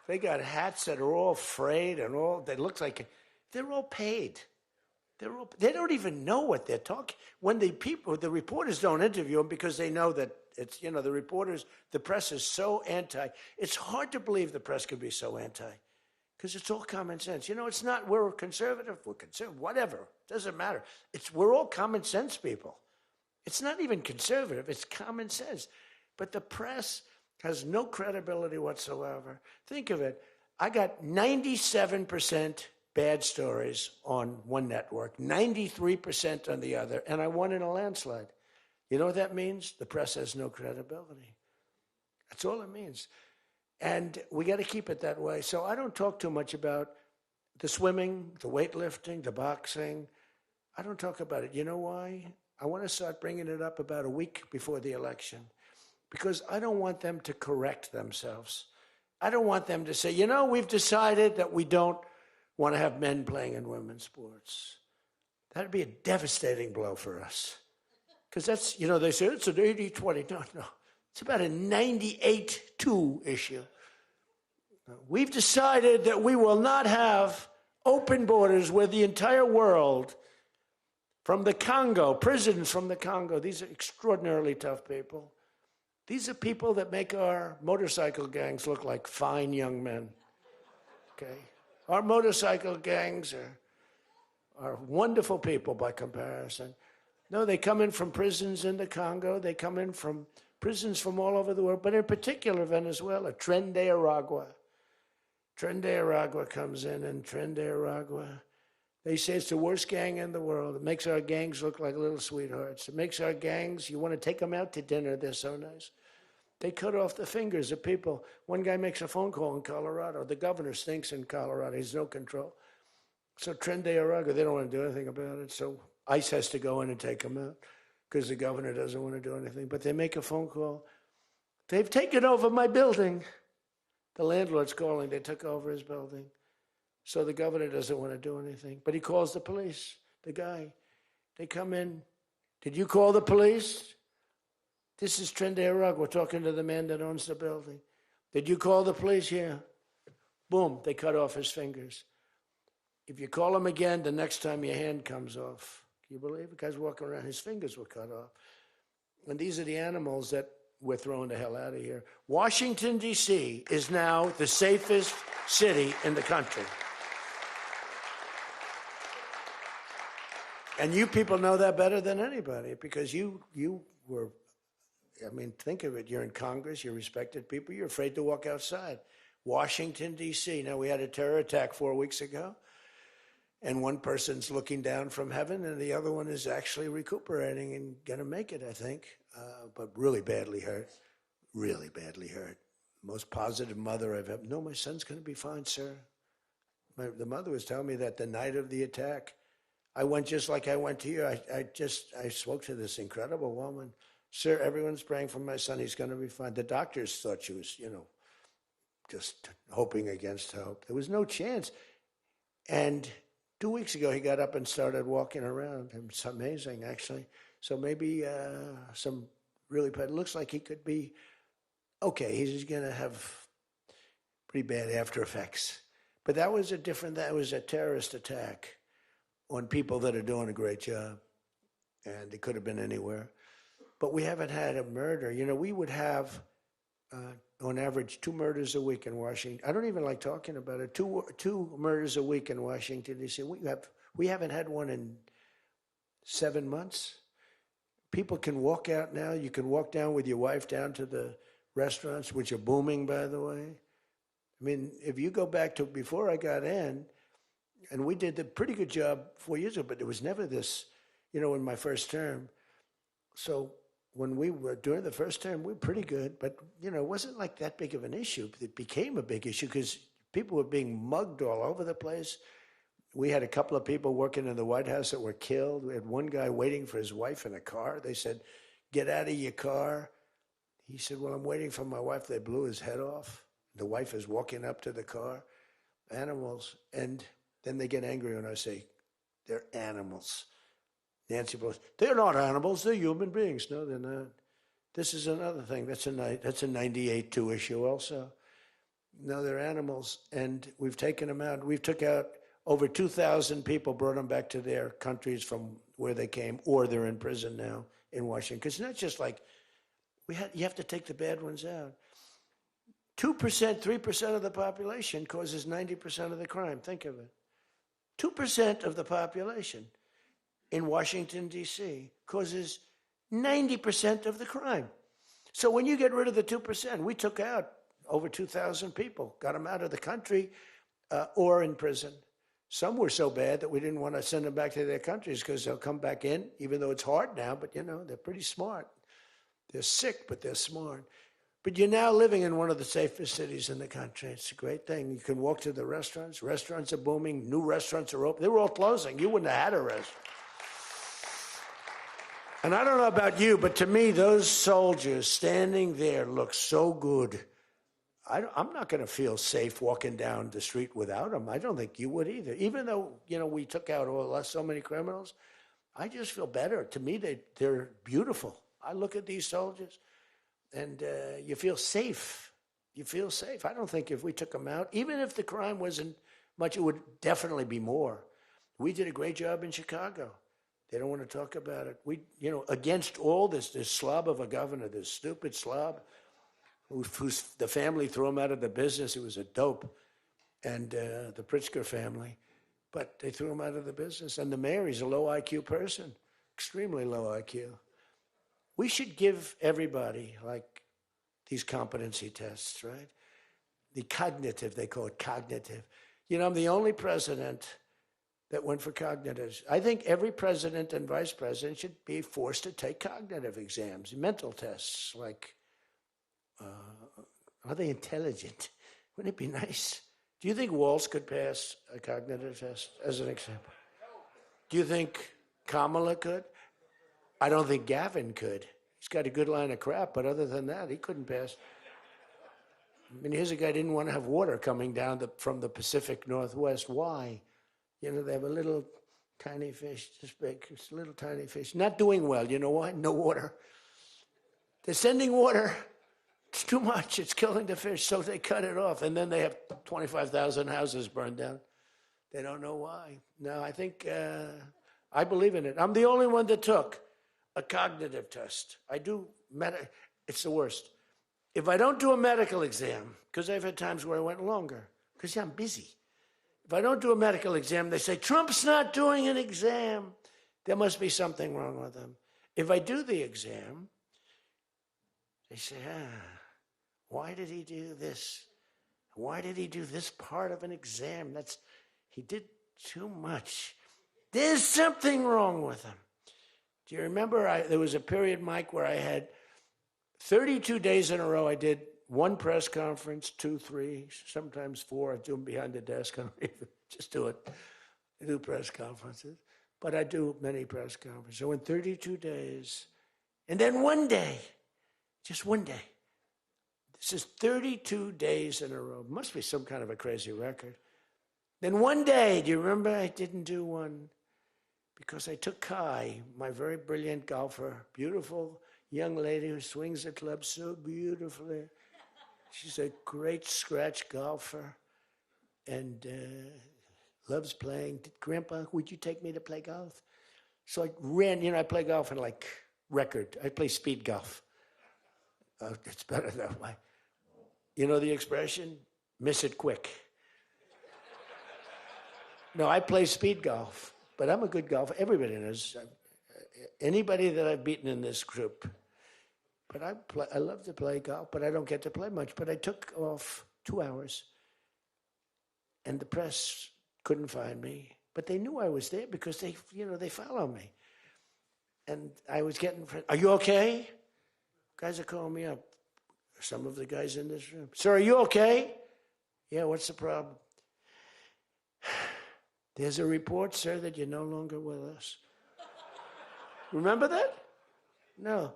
They got hats that are all frayed and they look like, they're all paid. They don't even know what they're talking. When the reporters don't interview them because they know that it's, the press is so anti. It's hard to believe the press could be so anti because it's all common sense. It's not, we're conservative, whatever. Doesn't matter. We're all common sense people. It's not even conservative, it's common sense. But the press has no credibility whatsoever. Think of it. I got 97% bad stories on one network, 93% on the other, and I won in a landslide. You know what that means? The press has no credibility. That's all it means. And we got to keep it that way. So I don't talk too much about the swimming, the weightlifting, the boxing. I don't talk about it. You know why? I want to start bringing it up about a week before the election because I don't want them to correct themselves. I don't want them to say, we've decided that we don't want to have men playing in women's sports. That'd be a devastating blow for us. Because that's, they say it's an 80-20. No. It's about a 98-2 issue. We've decided that we will not have open borders where the entire world, from the Congo, prisons from the Congo, these are extraordinarily tough people. These are people that make our motorcycle gangs look like fine young men. Okay? Our motorcycle gangs are wonderful people by comparison. No, they come in from prisons in the Congo. They come in from prisons from all over the world, but in particular Venezuela, Tren de Aragua. Tren de Aragua comes in, and Tren de Aragua, they say it's the worst gang in the world. It makes our gangs look like little sweethearts. It makes our gangs, you want to take them out to dinner, they're so nice. They cut off the fingers of people. One guy makes a phone call in Colorado. The governor stinks in Colorado. He's no control. So Tren de Aragua, they don't want to do anything about it. So ICE has to go in and take them out because the governor doesn't want to do anything. But they make a phone call. They've taken over my building. The landlord's calling. They took over his building. So the governor doesn't want to do anything. But he calls the police, the guy. They come in. Did you call the police? This is Trinde Arug. We're talking to the man that owns the building. Did you call the police? Yeah. Boom, they cut off his fingers. If you call him again, the next time your hand comes off. Can you believe it? The guy's walking around, his fingers were cut off. And these are the animals that we're throwing the hell out of here. Washington, D.C. is now the safest city in the country. And you people know that better than anybody because you were, I mean, think of it. You're in Congress, you're respected people, you're afraid to walk outside. Washington, D.C. Now, we had a terror attack 4 weeks ago, and one person's looking down from heaven, and the other one is actually recuperating and going to make it, I think, but really badly hurt, really badly hurt. Most positive mother I've ever. No, my son's going to be fine, sir. The mother was telling me that the night of the attack, I went just like I went to you. I spoke to this incredible woman. Sir, everyone's praying for my son. He's going to be fine. The doctors thought she was, just hoping against hope. There was no chance. And 2 weeks ago, he got up and started walking around. It's amazing, actually. So maybe some really bad. It looks like he could be okay. He's going to have pretty bad after effects. But that was a terrorist attack on people that are doing a great job. And it could have been anywhere. But we haven't had a murder. We would have, on average, 2 murders a week in Washington. I don't even like talking about it. Two murders a week in Washington, D.C. We haven't had one in 7 months. People can walk out now. You can walk down with your wife down to the restaurants, which are booming, by the way. I mean, if you go back to before I got in, and we did a pretty good job 4 years ago, but it was never this, in my first term. So when we were during the first term, we were pretty good, but it wasn't like that big of an issue. It became a big issue because people were being mugged all over the place. We had a couple of people working in the White House that were killed. We had one guy waiting for his wife in a car. They said, "Get out of your car." He said, "Well, I'm waiting for my wife." They blew his head off. The wife is walking up to the car. Animals. And then they get angry when I say, they're animals. Nancy Pelosi, they're not animals, they're human beings. No, they're not. This is another thing. That's a 98-2 issue also. No, they're animals, and we've taken them out. We've took out over 2,000 people, brought them back to their countries from where they came, or they're in prison now in Washington. Because it's not just like, you have to take the bad ones out. 2%, 3% of the population causes 90% of the crime. Think of it. 2% of the population in Washington, D.C. causes 90% of the crime. So when you get rid of the 2%, we took out over 2,000 people, got them out of the country or in prison. Some were so bad that we didn't want to send them back to their countries because they'll come back in, even though it's hard now, but they're pretty smart. They're sick, but they're smart. But you're now living in one of the safest cities in the country. It's a great thing. You can walk to the restaurants. Restaurants are booming. New restaurants are open. They were all closing. You wouldn't have had a restaurant. And I don't know about you, but to me, those soldiers standing there look so good. I'm not going to feel safe walking down the street without them. I don't think you would either. Even though, we took out so many criminals, I just feel better. To me, they're beautiful. I look at these soldiers. And you feel safe. You feel safe. I don't think if we took them out, even if the crime wasn't much, it would definitely be more. We did a great job in Chicago. They don't want to talk about it. We, against all this slob of a governor, this stupid slob, who's the family threw him out of the business. He was a dope, and the Pritzker family. But they threw him out of the business. And the mayor, he's a low IQ person, extremely low IQ. We should give everybody, like, these competency tests, right? The cognitive, they call it cognitive. I'm the only president that went for cognitives. I think every president and vice president should be forced to take cognitive exams, mental tests, like, are they intelligent? Wouldn't it be nice? Do you think Walsh could pass a cognitive test, as an example? Do you think Kamala could. I don't think Gavin could. He's got a good line of crap, but other than that, he couldn't pass. I mean, here's a guy who didn't want to have water coming down from the Pacific Northwest. Why? You know, they have a little tiny fish, this big, it's a little tiny fish. Not doing well. You know why? No water. They're sending water. It's too much. It's killing the fish. So they cut it off. And then they have 25,000 houses burned down. They don't know why. No, I think, I believe in it. I'm the only one that took a cognitive test. I do, it's the worst. If I don't do a medical exam, because I've had times where I went longer, because I'm busy. If I don't do a medical exam, they say, Trump's not doing an exam. There must be something wrong with him. If I do the exam, they say, why did he do this? Why did he do this part of an exam? He did too much. There's something wrong with him. Do you remember there was a period, Mike, where I had 32 days in a row, I did one press conference, 2, 3, sometimes 4. I do them behind the desk. I don't even just do it. I do press conferences, but I do many press conferences. So in 32 days, and then one day, just one day. This is 32 days in a row. Must be some kind of a crazy record. Then one day, do you remember I didn't do one? Because I took Kai, my very brilliant golfer, beautiful young lady who swings the club so beautifully. She's a great scratch golfer and loves playing. Grandpa, would you take me to play golf? So I ran, I play golf in like record. I play speed golf. It's better that way. You know the expression? Miss it quick. No, I play speed golf, but I'm a good golfer. Everybody knows. Anybody that I've beaten in this group. But I love to play golf, but I don't get to play much. But I took off 2 hours, and the press couldn't find me. But they knew I was there because they follow me. And I was getting, are you okay? Guys are calling me up. Some of the guys in this room. Sir, are you okay? Yeah, what's the problem? There's a report, sir, that you're no longer with us. Remember that? No.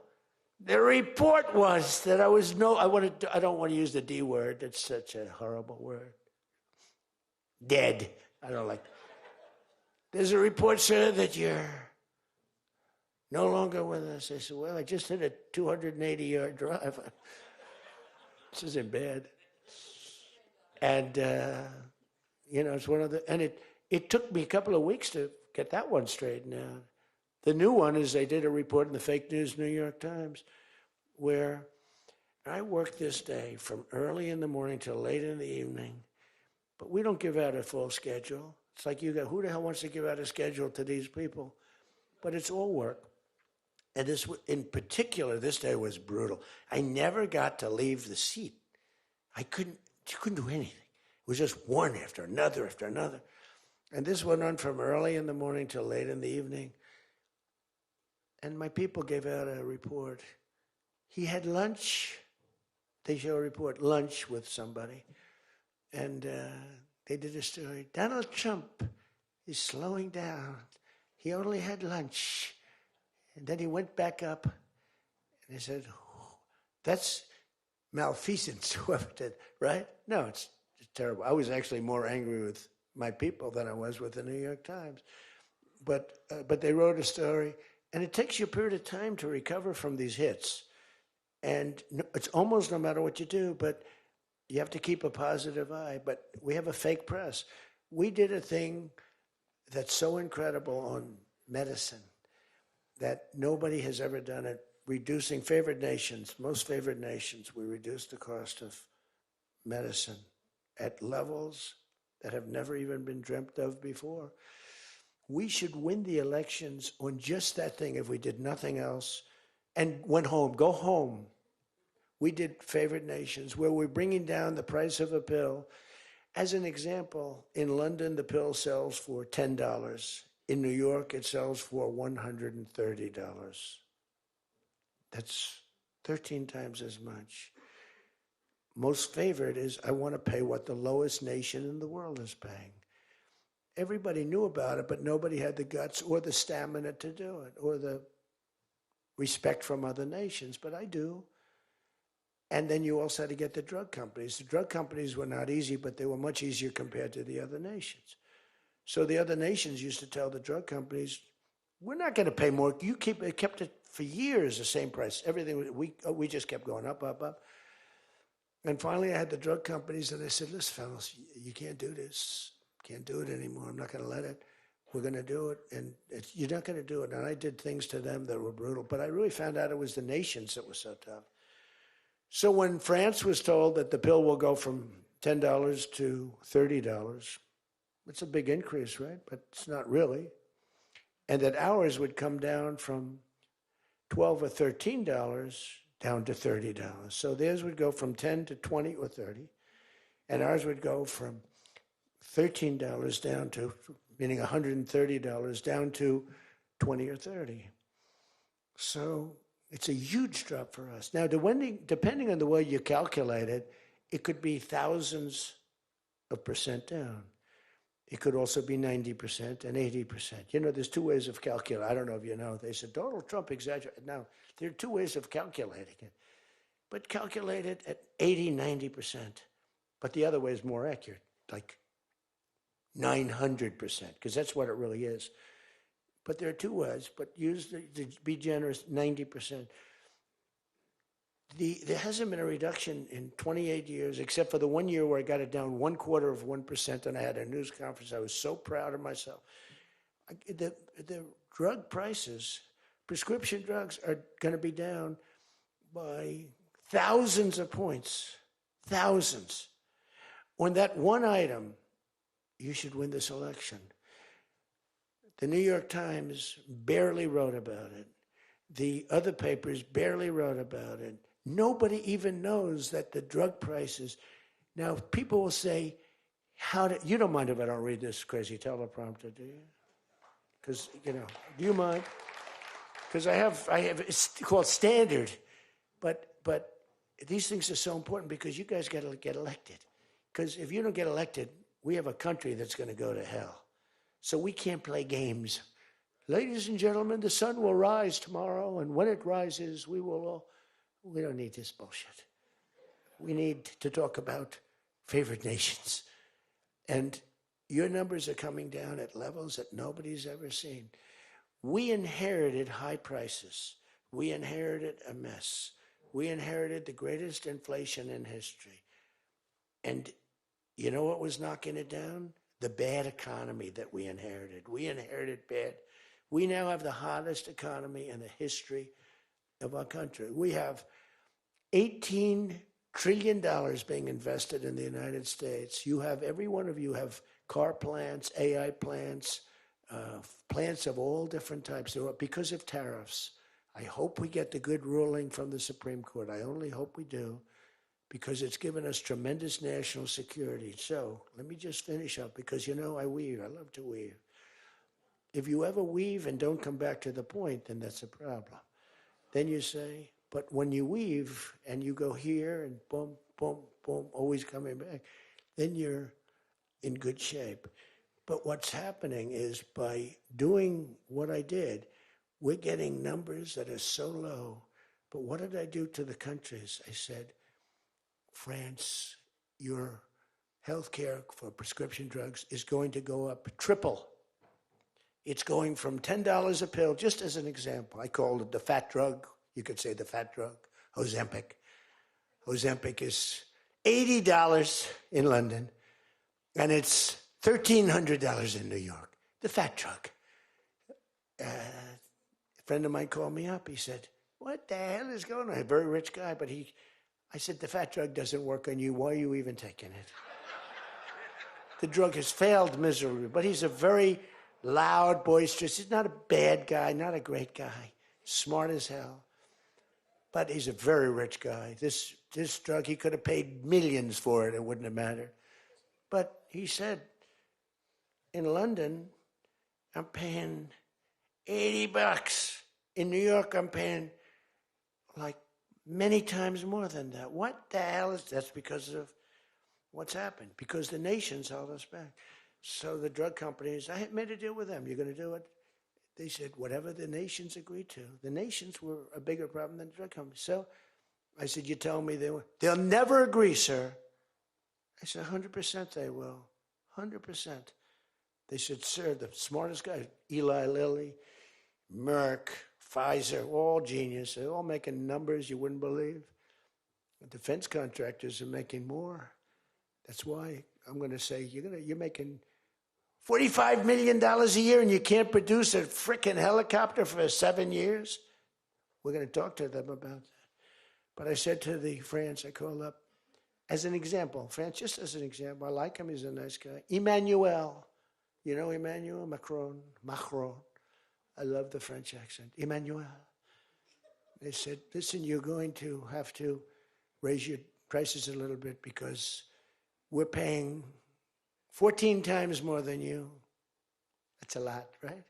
The report was that I don't want to use the D word. It's such a horrible word. Dead. I don't like. There's a report, sir, that you're no longer with us. I said, well, I just hit a 280-yard drive. This isn't bad. And, it's one of and it took me a couple of weeks to get that one straightened out. The new one is they did a report in the fake news New York Times where I worked this day from early in the morning till late in the evening, but we don't give out a full schedule. It's like who the hell wants to give out a schedule to these people? But it's all work. And this, in particular, this day was brutal. I never got to leave the seat. You couldn't do anything. It was just one after another after another. And this went on from early in the morning till late in the evening. And my people gave out a report. He had lunch. They show a report, lunch with somebody. And they did a story. Donald Trump is slowing down. He only had lunch. And then he went back up. And they said, that's malfeasance, whoever did, right? No, it's terrible. I was actually more angry with my people than I was with the New York Times. But they wrote a story. And it takes you a period of time to recover from these hits. And it's almost no matter what you do, but you have to keep a positive eye. But we have a fake press. We did a thing that's so incredible on medicine that nobody has ever done it. Reducing favored nations, most favored nations, we reduced the cost of medicine at levels that have never even been dreamt of before. We should win the elections on just that thing if we did nothing else and went home, go home. We did favored nations where we're bringing down the price of a pill. As an example, in London, the pill sells for $10. In New York, it sells for $130. That's 13 times as much. Most favored is I want to pay what the lowest nation in the world is paying. everybody knew about it, but nobody had the guts or the stamina to do it, or the respect from other nations, but I do. And then you also had to get the drug companies. The drug companies were not easy, but they were much easier compared to the other nations. So the other nations used to tell the drug companies, we're not going to pay more. You kept it for years the same price. Everything, we just kept going up, up, up. And finally I had the drug companies and I said, listen, fellas, you can't do this. Can't do it anymore. I'm not going to let it. We're going to do it, and you're not going to do it. And I did things to them that were brutal, but I really found out it was the nations that were so tough. So when France was told that the pill will go from $10 to $30, it's a big increase, right? But it's not really. And that ours would come down from $12 or $13 down to $30. So theirs would go from 10 to 20 or 30, and ours would go from $13 down to, meaning $130 down to 20 or 30. So it's a huge drop for us. Now, depending on the way you calculate it, it could be thousands of percent down. It could also be 90% and 80%. You know, there's two ways of calculating. I don't know if you know. They said Donald Trump exaggerated. Now, there are two ways of calculating it. But calculate it at 80, 90%. But the other way is more accurate, like 900%, because that's what it really is. But there are two ways, but use to be generous, 90%. There hasn't been a reduction in 28 years, except for the 1 year where I got it down 1/4%, and I had a news conference. I was so proud of myself. The drug prices, prescription drugs, are going to be down by thousands of points, thousands. On that one item, you should win this election. The New York Times barely wrote about it. The other papers barely wrote about it. Nobody even knows that the drug prices. Now, people will say, you don't mind if I don't read this crazy teleprompter, do you? Because, do you mind? Because I have, it's called standard. But these things are so important because you guys got to get elected. Because if you don't get elected, we have a country that's going to go to hell. So we can't play games. Ladies and gentlemen, the sun will rise tomorrow, and when it rises, we don't need this bullshit. We need to talk about favored nations. And your numbers are coming down at levels that nobody's ever seen. We inherited high prices. We inherited a mess. We inherited the greatest inflation in history. And you know what was knocking it down? The bad economy that we inherited. We inherited bad. We now have the hottest economy in the history of our country. We have $18 trillion being invested in the United States. You have, every one of you have car plants, AI plants, plants of all different types. Because of tariffs. I hope we get the good ruling from the Supreme Court. I only hope we do, because it's given us tremendous national security. So let me just finish up, because I weave. I love to weave. If you ever weave and don't come back to the point, then that's a problem. Then you say, but when you weave and you go here and boom, boom, boom, always coming back, then you're in good shape. But what's happening is, by doing what I did, we're getting numbers that are so low. But what did I do to the countries? I said, France, your health care for prescription drugs is going to go up triple. It's going from $10 a pill, just as an example. I called it the fat drug. You could say the fat drug, Ozempic. Ozempic is $80 in London, and it's $1,300 in New York, the fat drug. A friend of mine called me up. He said, what the hell is going on? A very rich guy, but I said, the fat drug doesn't work on you. Why are you even taking it? The drug has failed miserably, but he's a very loud, boisterous. He's not a bad guy, not a great guy, smart as hell. But he's a very rich guy. This drug, he could have paid millions for it. It wouldn't have mattered. But he said, in London, I'm paying $80. In New York, I'm paying like many times more than that. What the hell is that? That's because of what's happened. Because the nations held us back. So the drug companies, I had made a deal with them. You're going to do it? They said, whatever the nations agreed to. The nations were a bigger problem than the drug companies. So I said, you tell me they'll never agree, sir. I said, 100% they will. 100%. They said, sir, the smartest guy, Eli Lilly, Merck, Pfizer, all genius. They're all making numbers you wouldn't believe. The defense contractors are making more. That's why I'm going to say, you're making $45 million a year and you can't produce a frickin' helicopter for 7 years? We're going to talk to them about that. But I said to the France, I called up, as an example, France, just as an example, I like him, he's a nice guy. Emmanuel, you know Emmanuel Macron. I love the French accent. Emmanuel. They said, listen, you're going to have to raise your prices a little bit because we're paying 14 times more than you. That's a lot, right?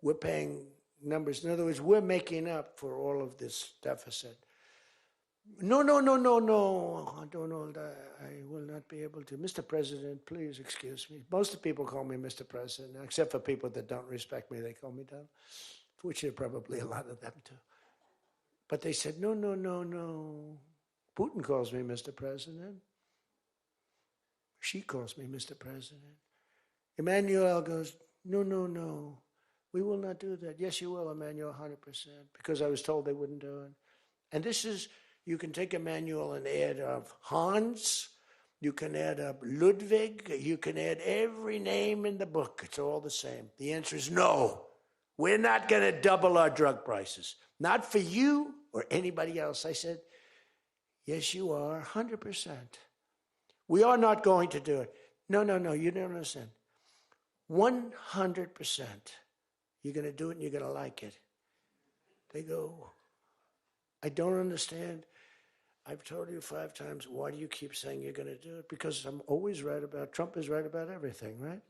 We're paying numbers. In other words, we're making up for all of this deficit. No, Donald, I will not be able to. Mr. President, please excuse me. Most of the people call me Mr. President, except for people that don't respect me, they call me Donald, which are probably a lot of them too. But they said, no. Putin calls me Mr. President. She calls me Mr. President. Emmanuel goes, no. We will not do that. Yes, you will, Emmanuel, 100%, because I was told they wouldn't do it. And this is, you can take Emmanuel and add up Hans, you can add up Ludwig, you can add every name in the book. It's all the same. The answer is no. We're not going to double our drug prices. Not for you or anybody else. I said, yes, you are, 100%. We are not going to do it. No, you don't understand. 100%. You're going to do it and you're going to like it. They go, I don't understand. I've told you 5 times, why do you keep saying you're going to do it? Because I'm always right about, Trump is right about everything, right?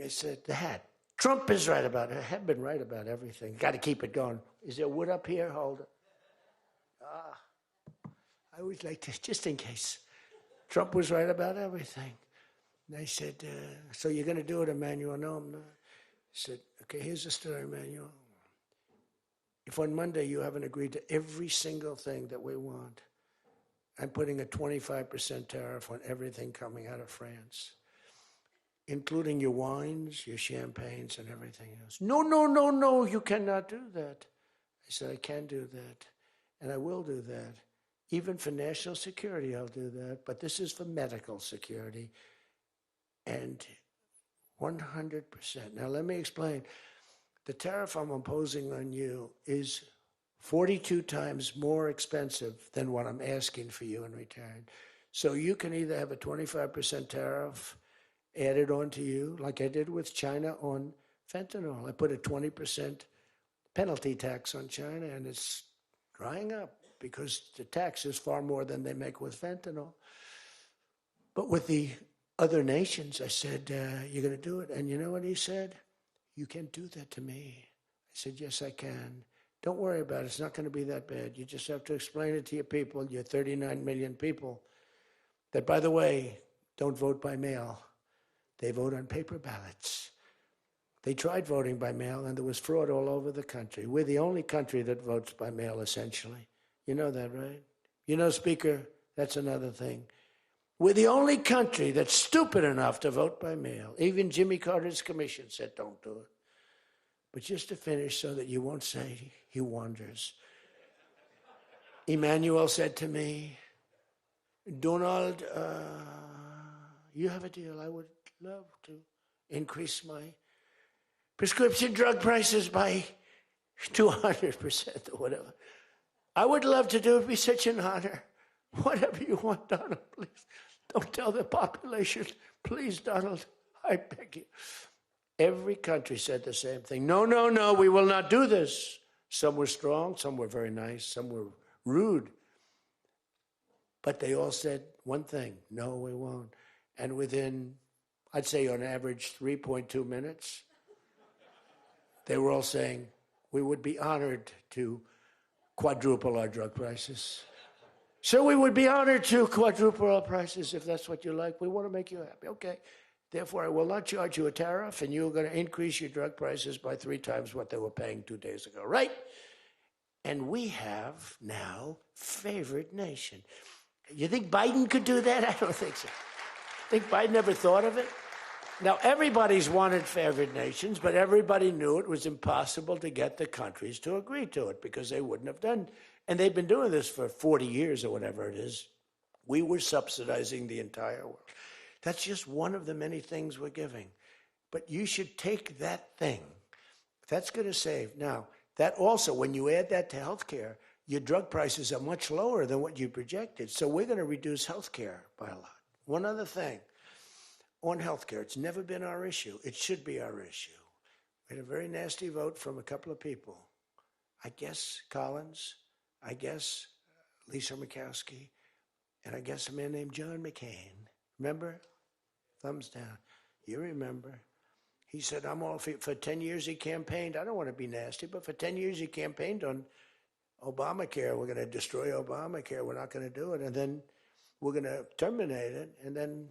I said, Dad, Trump is right about it. I have been right about everything. Got to keep it going. Is there wood up here? Hold it. I always like to, just in case. Trump was right about everything. And I said, so you're going to do it, Emmanuel? No, I'm not. I said, okay, here's the story, Emmanuel. If on Monday you haven't agreed to every single thing that we want, I'm putting a 25% tariff on everything coming out of France, including your wines, your champagnes, and everything else. No, you cannot do that. I said, I can do that, and I will do that. Even for national security, I'll do that, but this is for medical security, and 100%. Now, let me explain. The tariff I'm imposing on you is 42 times more expensive than what I'm asking for you in return. So you can either have a 25% tariff added on to you, like I did with China on fentanyl. I put a 20% penalty tax on China, and it's drying up because the tax is far more than they make with fentanyl. But with the other nations, I said, you're going to do it. And you know what he said? You can't do that to me. I said, yes, I can. Don't worry about it. It's not going to be that bad. You just have to explain it to your people, your 39 million people, that, by the way, don't vote by mail. They vote on paper ballots. They tried voting by mail, and there was fraud all over the country. We're the only country that votes by mail, essentially. You know that, right? You know, Speaker, that's another thing. We're the only country that's stupid enough to vote by mail. Even Jimmy Carter's commission said, don't do it. But just to finish so that you won't say he wanders. Emmanuel said to me, Donald, you have a deal. I would love to increase my prescription drug prices by 200% or whatever. I would love to do it. It'd be such an honor. Whatever you want, Donald, please. Don't tell the population. Please, Donald, I beg you. Every country said the same thing. No, we will not do this. Some were strong, some were very nice, some were rude. But they all said one thing, no, we won't. And within, I'd say on average, 3.2 minutes, they were all saying, we would be honored to quadruple our drug prices. So we would be honored to quadruple our prices if that's what you like. We want to make you happy. Okay. Therefore, I will not charge you a tariff, and you're going to increase your drug prices by 3 times what they were paying 2 days ago, right? And we have now favored nation. You think Biden could do that? I don't think so. Think Biden ever thought of it? Now, everybody's wanted favored nations, but everybody knew it was impossible to get the countries to agree to it because they wouldn't have done. And they've been doing this for 40 years or whatever it is. We were subsidizing the entire world. That's just one of the many things we're giving. But you should take that thing. That's going to save. Now, that also, when you add that to healthcare, your drug prices are much lower than what you projected. So we're going to reduce healthcare by a lot. One other thing. On healthcare, it's never been our issue. It should be our issue. We had a very nasty vote from a couple of people. I guess Collins, I guess Lisa Murkowski, and I guess a man named John McCain. Remember? Thumbs down. You remember. He said, I'm all for 10 years he campaigned. I don't want to be nasty, but for 10 years he campaigned on Obamacare. We're going to destroy Obamacare. We're not going to do it. And then we're going to terminate it. And then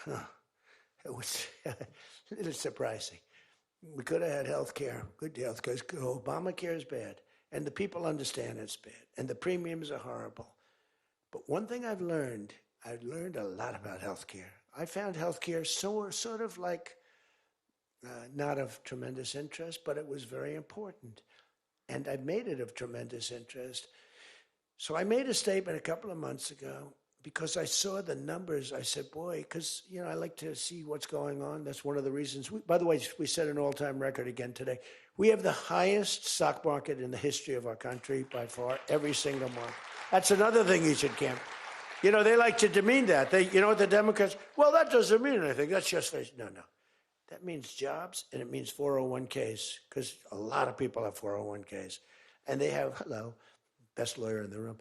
it was a little surprising. We could have had health care, good health care. Obamacare is bad, and the people understand it's bad, and the premiums are horrible. But one thing I've learned a lot about health care. I found health care sort of like not of tremendous interest, but it was very important. And I made it of tremendous interest. So I made a statement a couple of months ago because I saw the numbers. I said, boy, because, I like to see what's going on. That's one of the reasons. By the way, we set an all-time record again today. We have the highest stock market in the history of our country by far, every single month. That's another thing you should camp. They like to demean that. What the Democrats, well, that doesn't mean anything. That's just, no. That means jobs, and it means 401ks, because a lot of people have 401ks. And they have, best lawyer in the room,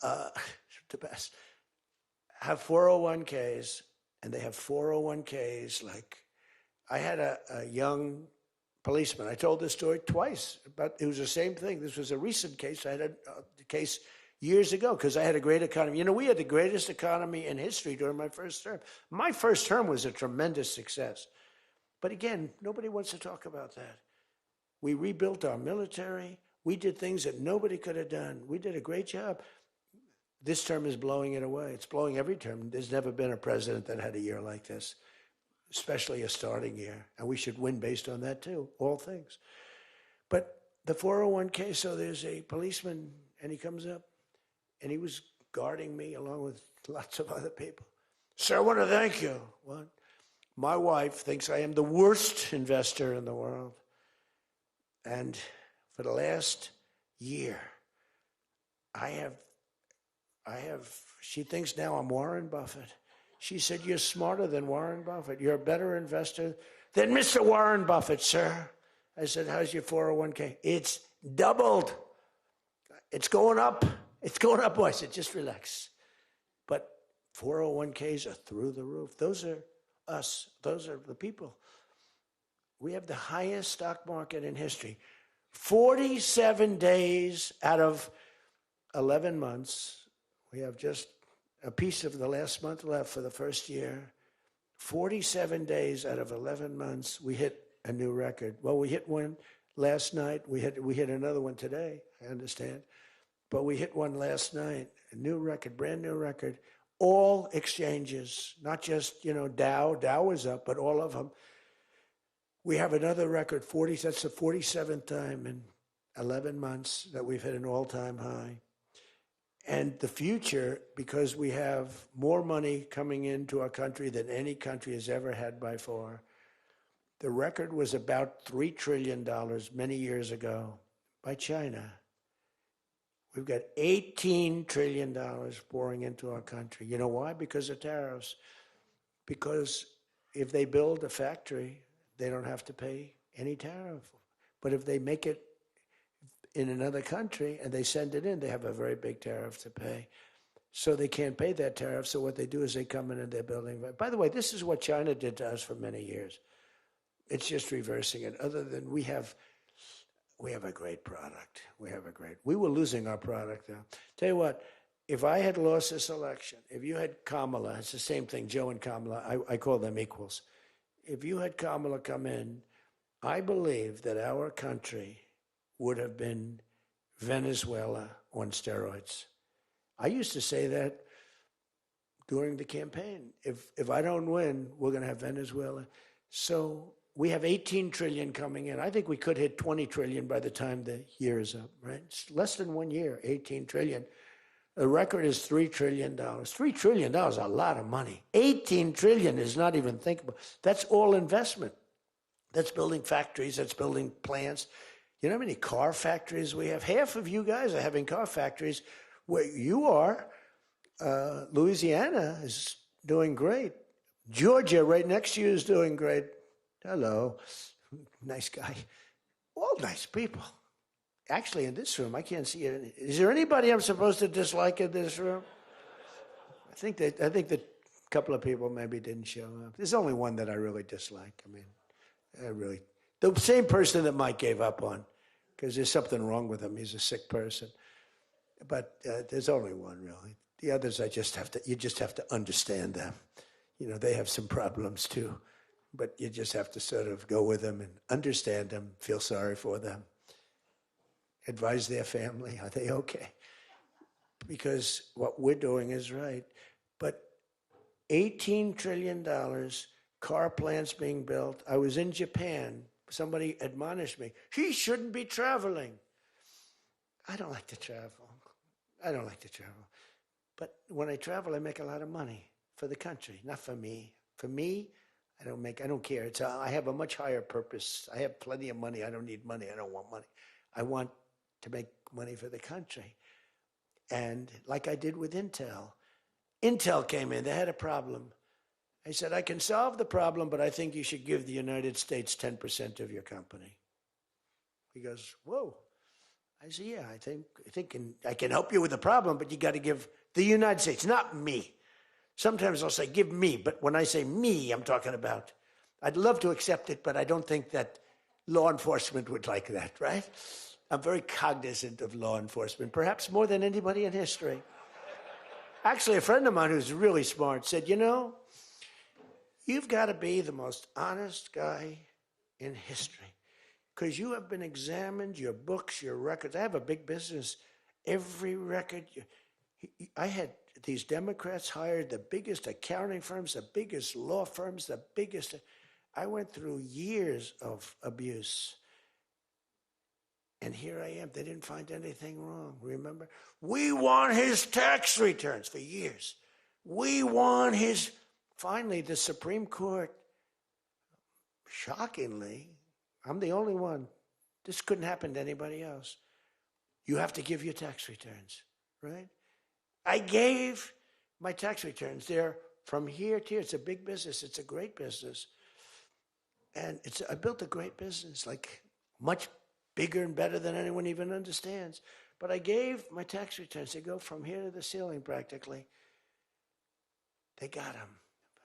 the best, have 401ks, and they have 401ks like, I had a young policeman. I told this story twice, but it was the same thing. This was a recent case. I had a case years ago because I had a great economy. We had the greatest economy in history during my first term. My first term was a tremendous success. But again, nobody wants to talk about that. We rebuilt our military. We did things that nobody could have done. We did a great job. This term is blowing it away. It's blowing every term. There's never been a president that had a year like this, especially a starting year. And we should win based on that too, all things. But the 401k, so there's a policeman, and he comes up, and he was guarding me along with lots of other people. Sir, I want to thank you. What? My wife thinks I am the worst investor in the world. And for the last year, she thinks now I'm Warren Buffett. She said, you're smarter than Warren Buffett. You're a better investor than Mr. Warren Buffett, sir. I said, how's your 401k? It's doubled. It's going up. It's going up. I said, just relax. But 401ks are through the roof. Those are us. Those are the people. We have the highest stock market in history. 47 days out of 11 months. We have just a piece of the last month left for the first year. 47 days out of 11 months, we hit a new record. Well, we hit one last night. We hit another one today, I understand. But we hit one last night, a new record, brand new record. All exchanges, not just, Dow. Dow was up, but all of them. We have another record, that's the 47th time in 11 months that we've hit an all-time high. And the future, because we have more money coming into our country than any country has ever had by far. The record was about $3 trillion many years ago by China. We've got $18 trillion pouring into our country. You know why? Because of tariffs. Because if they build a factory, they don't have to pay any tariff. But if they make it in another country and they send it in, they have a very big tariff to pay. So they can't pay that tariff. So what they do is they come in and they're building. By the way, this is what China did to us for many years. It's just reversing it. Other than we have a great product. We were losing our product though. Tell you what, if I had lost this election, if you had Kamala, it's the same thing, Joe and Kamala, I call them equals. If you had Kamala come in, I believe that our country would have been Venezuela on steroids. I used to say that during the campaign. If I don't win, we're going to have Venezuela. So we have 18 trillion coming in. I think we could hit 20 trillion by the time the year is up, right? It's less than 1 year, 18 trillion. The record is $3 trillion. $3 trillion is a lot of money. 18 trillion is not even thinkable. That's all investment. That's building factories. That's building plants. You know how many car factories we have? Half of you guys are having car factories where you are. Louisiana is doing great. Georgia, right next to you, is doing great. Hello. Nice guy. All nice people. Actually, in this room, I can't see it. Is there anybody I'm supposed to dislike in this room? I think that a couple of people maybe didn't show up. There's only one that I really dislike. I mean, the same person that Mike gave up on, because there's something wrong with him. He's a sick person. But there's only one, really. The others, you just have to understand them. You know, they have some problems too, but you just have to sort of go with them and understand them, feel sorry for them, advise their family, are they okay? Because what we're doing is right. But $18 trillion, car plants being built. I was in Japan. Somebody admonished me, he shouldn't be traveling. I don't like to travel. But when I travel, I make a lot of money for the country, not for me. For me, I don't care. I have a much higher purpose. I have plenty of money. I don't need money. I don't want money. I want to make money for the country. And like I did with Intel. Intel came in. They had a problem. I said, I can solve the problem, but I think you should give the United States 10% of your company. He goes, whoa. I said, yeah, I think I can help you with the problem, but you got to give the United States, not me. Sometimes I'll say, give me, but when I say me, I'm talking about, I'd love to accept it, but I don't think that law enforcement would like that, right? I'm very cognizant of law enforcement, perhaps more than anybody in history. Actually, a friend of mine who's really smart said, you know, you've got to be the most honest guy in history. Because you have been examined, your books, your records. I have a big business. Every record. I had these Democrats hired the biggest accounting firms, the biggest law firms, the biggest. I went through years of abuse. And here I am. They didn't find anything wrong. Remember? We want his tax returns for years. We want his. Finally, the Supreme Court, shockingly, I'm the only one. This couldn't happen to anybody else. You have to give your tax returns, right? I gave my tax returns. They're from here to here. It's a big business. It's a great business. And I built a great business, like much bigger and better than anyone even understands. But I gave my tax returns. They go from here to the ceiling practically. They got them.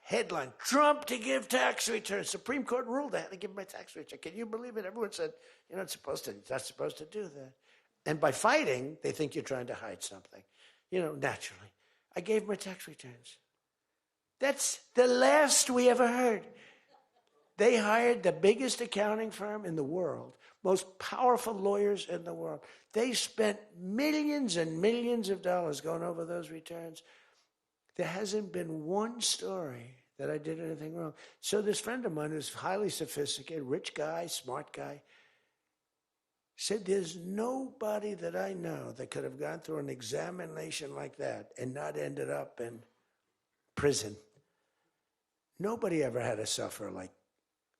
Headline, Trump to give tax returns. Supreme Court ruled I had to give my tax return. Can you believe it? Everyone said, you're not supposed to do that. And by fighting, they think you're trying to hide something. You know, naturally. I gave my tax returns. That's the last we ever heard. They hired the biggest accounting firm in the world, most powerful lawyers in the world. They spent millions and millions of dollars going over those returns. There hasn't been one story that I did anything wrong. So this friend of mine who's highly sophisticated, rich guy, smart guy, said there's nobody that I know that could have gone through an examination like that and not ended up in prison. Nobody ever had to suffer like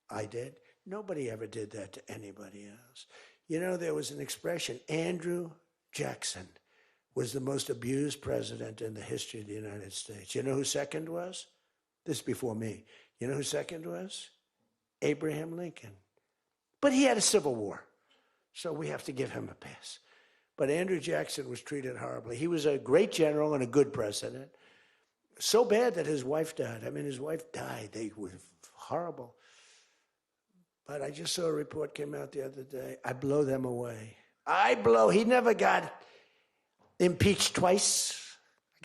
I did. Nobody ever did that to anybody else. You know, there was an expression, Andrew Jackson was the most abused president in the history of the United States. You know who second was? This is before me. You know who second was? Abraham Lincoln. But he had a civil war, so we have to give him a pass. But Andrew Jackson was treated horribly. He was a great general and a good president. So bad that his wife died. I mean, his wife died. They were horrible. But I just saw a report came out the other day. I blow them away. He never got impeached twice.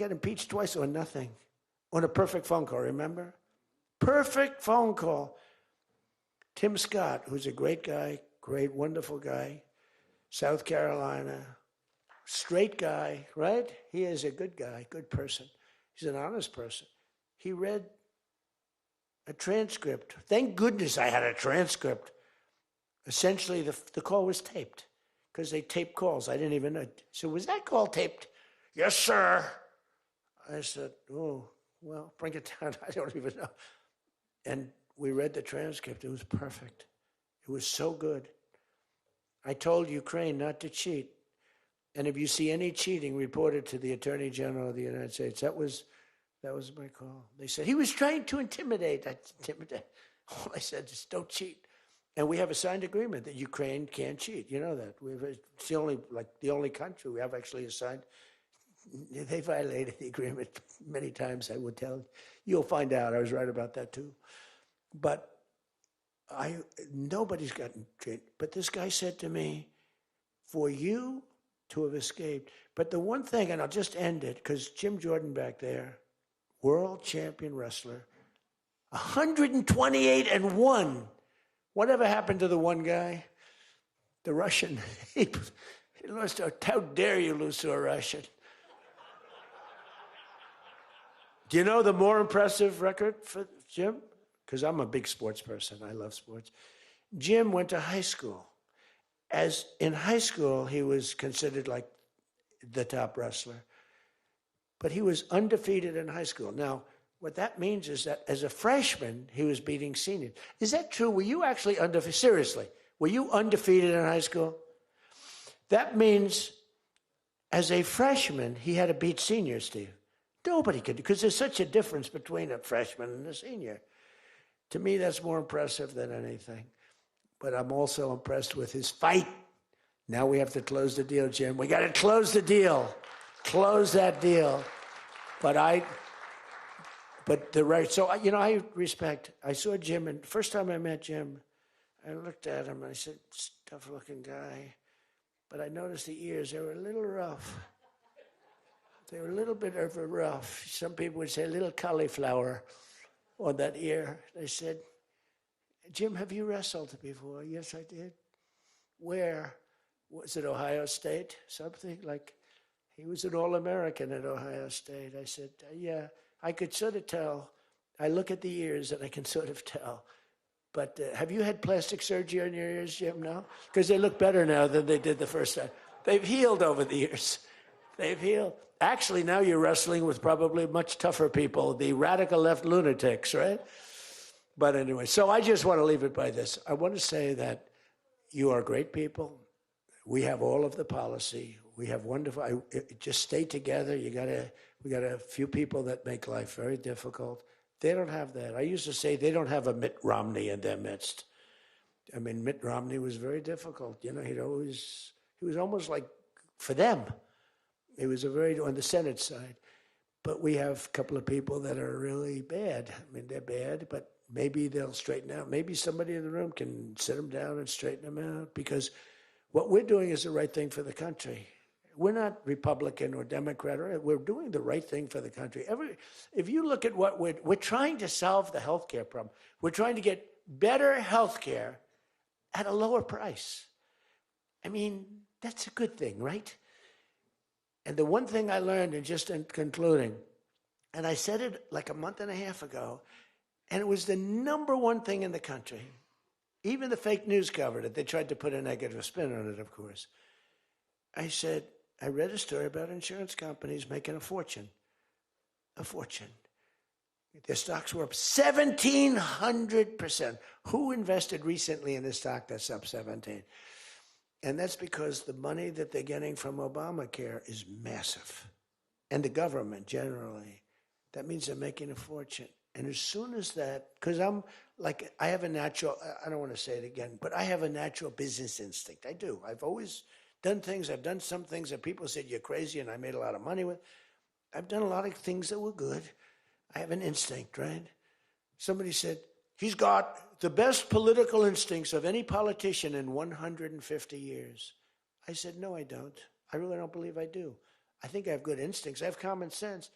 get impeached twice on nothing, on a perfect phone call, remember? Perfect phone call. Tim Scott, who's a great guy, great, wonderful guy, South Carolina, straight guy, right? He is a good guy, good person. He's an honest person. He read a transcript. Thank goodness I had a transcript. Essentially, the call was taped because they tape calls. I didn't even know. So was that call taped? Yes, sir. I said, oh, well, bring it down. I don't even know. And we read the transcript. It was perfect. It was so good. I told Ukraine not to cheat. And if you see any cheating, report it to the Attorney General of the United States. That was my call. They said, he was trying to intimidate. All I said is, don't cheat. And we have a signed agreement that Ukraine can't cheat. You know that. It's the only country we have actually signed. They violated the agreement many times, I would tell. You'll find out. I was right about that too. But nobody's gotten cheated. But this guy said to me, for you to have escaped. But the one thing, and I'll just end it, because Jim Jordan back there, world champion wrestler, 128-1. Whatever happened to the one guy? The Russian. He lost. How dare you lose to a Russian? Do you know the more impressive record for Jim? Because I'm a big sports person. I love sports. Jim went to high school. As in high school, he was considered like the top wrestler. But he was undefeated in high school. Now, what that means is that as a freshman, he was beating seniors. Is that true? Were you actually undefeated? Seriously, were you undefeated in high school? That means as a freshman, he had to beat seniors, Steve. Nobody could, because there's such a difference between a freshman and a senior. To me, that's more impressive than anything. But I'm also impressed with his fight. Now we have to close the deal, Jim. We got to close the deal. Close that deal. So, I respect. I saw Jim, and the first time I met Jim, I looked at him, and I said, tough-looking guy. But I noticed the ears, they were a little rough. They were a little bit of a rough. Some people would say a little cauliflower on that ear. They said, Jim, have you wrestled before? Yes, I did. Where? Was it Ohio State? Something like, he was an All-American at Ohio State. I said, yeah, I could sort of tell. I look at the ears and I can sort of tell. But have you had plastic surgery on your ears, Jim, now? Because they look better now than they did the first time. They've healed over the years. They've healed. Actually, now you're wrestling with probably much tougher people, the radical left lunatics, right? But anyway, so I just want to leave it by this. I want to say that you are great people. We have all of the policy. We have wonderful, just stay together. We got a few people that make life very difficult. They don't have that. I used to say they don't have a Mitt Romney in their midst. I mean, Mitt Romney was very difficult. You know, he was almost like, for them, he was on the Senate side. But we have a couple of people that are really bad. I mean, they're bad, but maybe they'll straighten out. Maybe somebody in the room can sit them down and straighten them out, because what we're doing is the right thing for the country. We're not Republican or Democrat. We're doing the right thing for the country. If you look at what we're trying to solve the healthcare problem. We're trying to get better healthcare at a lower price. I mean, that's a good thing, right? And the one thing I learned, and just in concluding, and I said it like a month and a half ago, and it was the number one thing in the country. Even the fake news covered it. They tried to put a negative spin on it, of course. I said, I read a story about insurance companies making a fortune. A fortune. Their stocks were up 1,700%. Who invested recently in a stock that's up 17? And that's because the money that they're getting from Obamacare is massive. And the government generally. That means they're making a fortune. And as soon as that, because I have a natural, I don't want to say it again, but I have a natural business instinct. I do. I've always done things. I've done some things that people said you're crazy and I made a lot of money with. I've done a lot of things that were good. I have an instinct, right? Somebody said, he's got the best political instincts of any politician in 150 years. I said, no, I don't. I really don't believe I do. I think I have good instincts. I have common sense.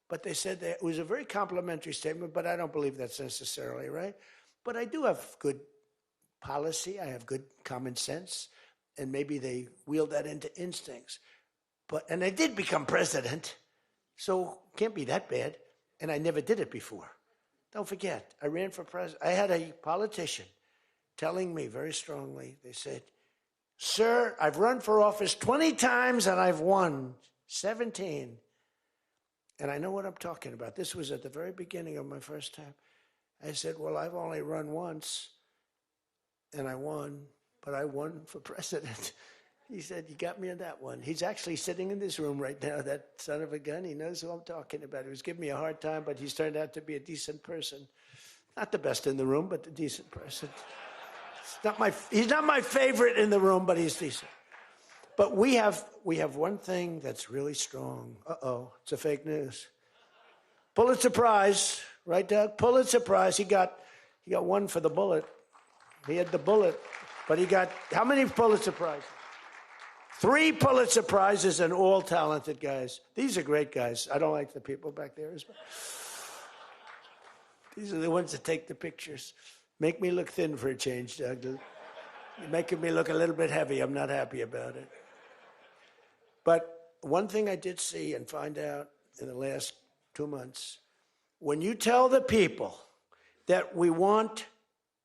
But they said that it was a very complimentary statement, but I don't believe that's necessarily right. But I do have good policy. I have good common sense. And maybe they wheeled that into instincts. And I did become president, so can't be that bad. And I never did it before. Don't forget, I ran for president. I had a politician telling me very strongly, they said, sir, I've run for office 20 times and I've won 17. And I know what I'm talking about. This was at the very beginning of my first time. I said, well, I've only run once and I won, but I won for president. He said, you got me on that one. He's actually sitting in this room right now, that son of a gun. He knows who I'm talking about. He was giving me a hard time, but he's turned out to be a decent person. Not the best in the room, but a decent person. He's not my favorite in the room, but he's decent. But we have one thing that's really strong. Uh-oh, it's a fake news. Pulitzer Prize, right, Doug? Pulitzer Prize. He got one for the bullet. He had the bullet, but he got how many Pulitzer Prizes? 3 Pulitzer Prizes, and all talented guys. These are great guys. I don't like the people back there as well. These are the ones that take the pictures. Make me look thin for a change, Doug. You're making me look a little bit heavy. I'm not happy about it. But one thing I did see and find out in the last 2 months, when you tell the people that we want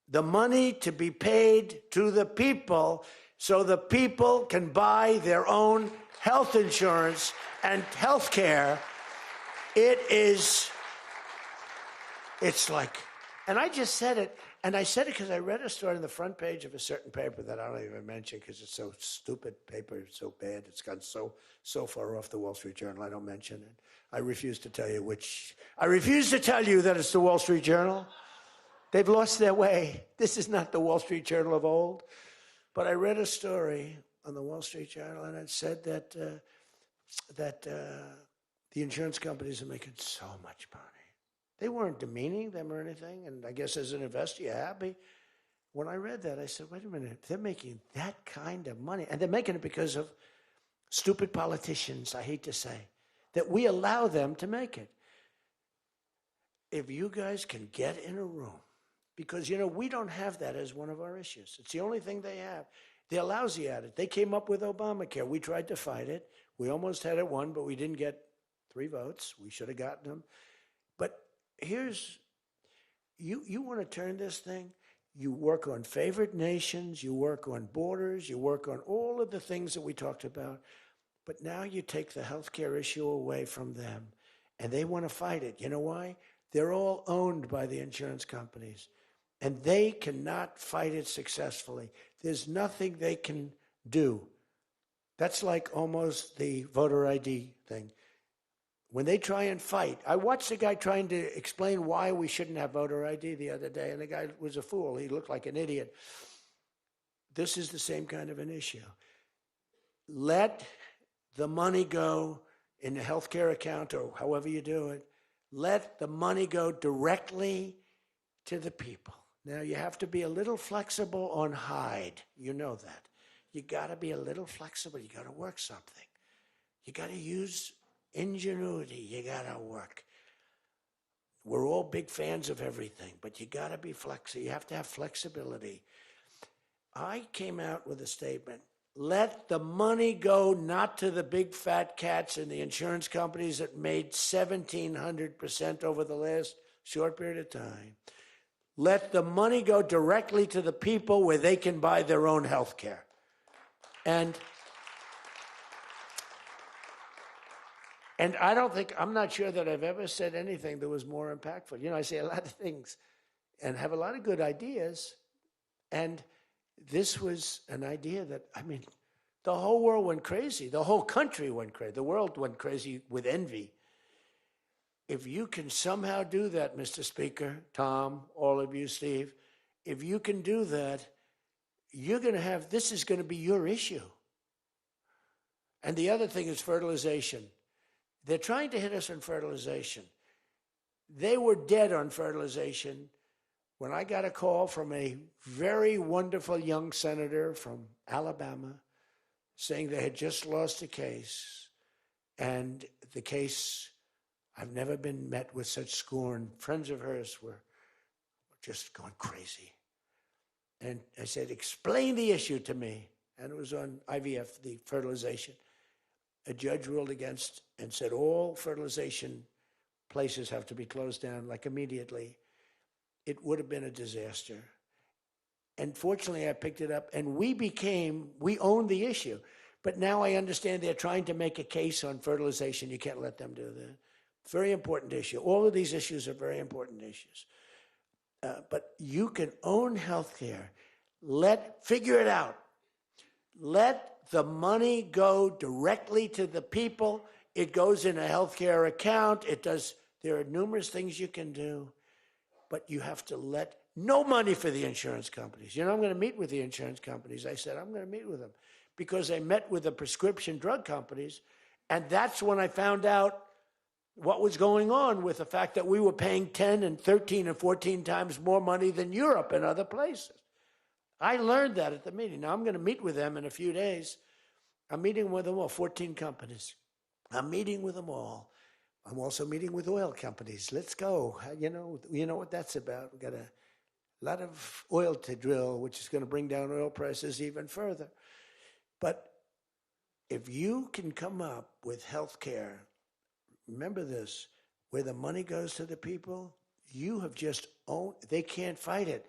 the money to be paid to the people so the people can buy their own health insurance and health care, it's like, and I just said it, and I said it because I read a story on the front page of a certain paper that I don't even mention because it's so stupid paper, it's so bad, it's gone so far off the Wall Street Journal, I don't mention it. I refuse to tell you that it's the Wall Street Journal. They've lost their way. This is not the Wall Street Journal of old. But I read a story on the Wall Street Journal, and it said that the insurance companies are making so much money. They weren't demeaning them or anything, and I guess as an investor, you're happy. When I read that, I said, wait a minute, they're making that kind of money, and they're making it because of stupid politicians, I hate to say, that we allow them to make it. If you guys can get in a room, because, we don't have that as one of our issues. It's the only thing they have. They're lousy at it. They came up with Obamacare. We tried to fight it. We almost had it won, but we didn't get 3 votes. We should have gotten them. But here's, you want to turn this thing, you work on favored nations, you work on borders, you work on all of the things that we talked about, but now you take the healthcare issue away from them, and they want to fight it. You know why? They're all owned by the insurance companies, and they cannot fight it successfully. There's nothing they can do. That's like almost the voter ID thing. When they try and fight, I watched a guy trying to explain why we shouldn't have voter ID the other day, and the guy was a fool. He looked like an idiot. This is the same kind of an issue. Let the money go in the healthcare account or however you do it. Let the money go directly to the people. Now, you have to be a little flexible on Hyde. You know that. You got to be a little flexible. You got to work something. You got to use ingenuity. You got to work. We're all big fans of everything, but you got to be flexible. You have to have flexibility. I came out with a statement. Let the money go not to the big fat cats and the insurance companies that made 1,700% over the last short period of time. Let the money go directly to the people where they can buy their own health care. And I'm not sure that I've ever said anything that was more impactful. I say a lot of things and have a lot of good ideas. And this was an idea that, the whole world went crazy. The whole country went crazy. The world went crazy with envy. If you can somehow do that, Mr. Speaker, Tom, all of you, Steve, if you can do that, this is going to be your issue. And the other thing is fertilization. They're trying to hit us on fertilization. They were dead on fertilization when I got a call from a very wonderful young senator from Alabama saying they had just lost a case And the case, I've never been met with such scorn. Friends of hers were just going crazy. And I said, explain the issue to me. And it was on IVF, the fertilization. A judge ruled against and said all fertilization places have to be closed down, like immediately. It would have been a disaster. And fortunately, I picked it up, and we owned the issue. But now I understand they're trying to make a case on fertilization. You can't let them do that. Very important issue. All of these issues are very important issues. But you can own healthcare. Figure it out. Let the money go directly to the people. It goes in a healthcare account. There are numerous things you can do, but you have to let no money for the insurance companies. I'm going to meet with the insurance companies. I said, I'm going to meet with them because I met with the prescription drug companies. And that's when I found out what was going on with the fact that we were paying 10 and 13 and 14 times more money than Europe and other places. I learned that at the meeting. Now I'm going to meet with them in a few days. I'm meeting with them all, 14 companies. I'm meeting with them all. I'm also meeting with oil companies. Let's go. You know what that's about. We've got a lot of oil to drill, which is going to bring down oil prices even further. But if you can come up with health care, remember this, where the money goes to the people, you have just owned, they can't fight it.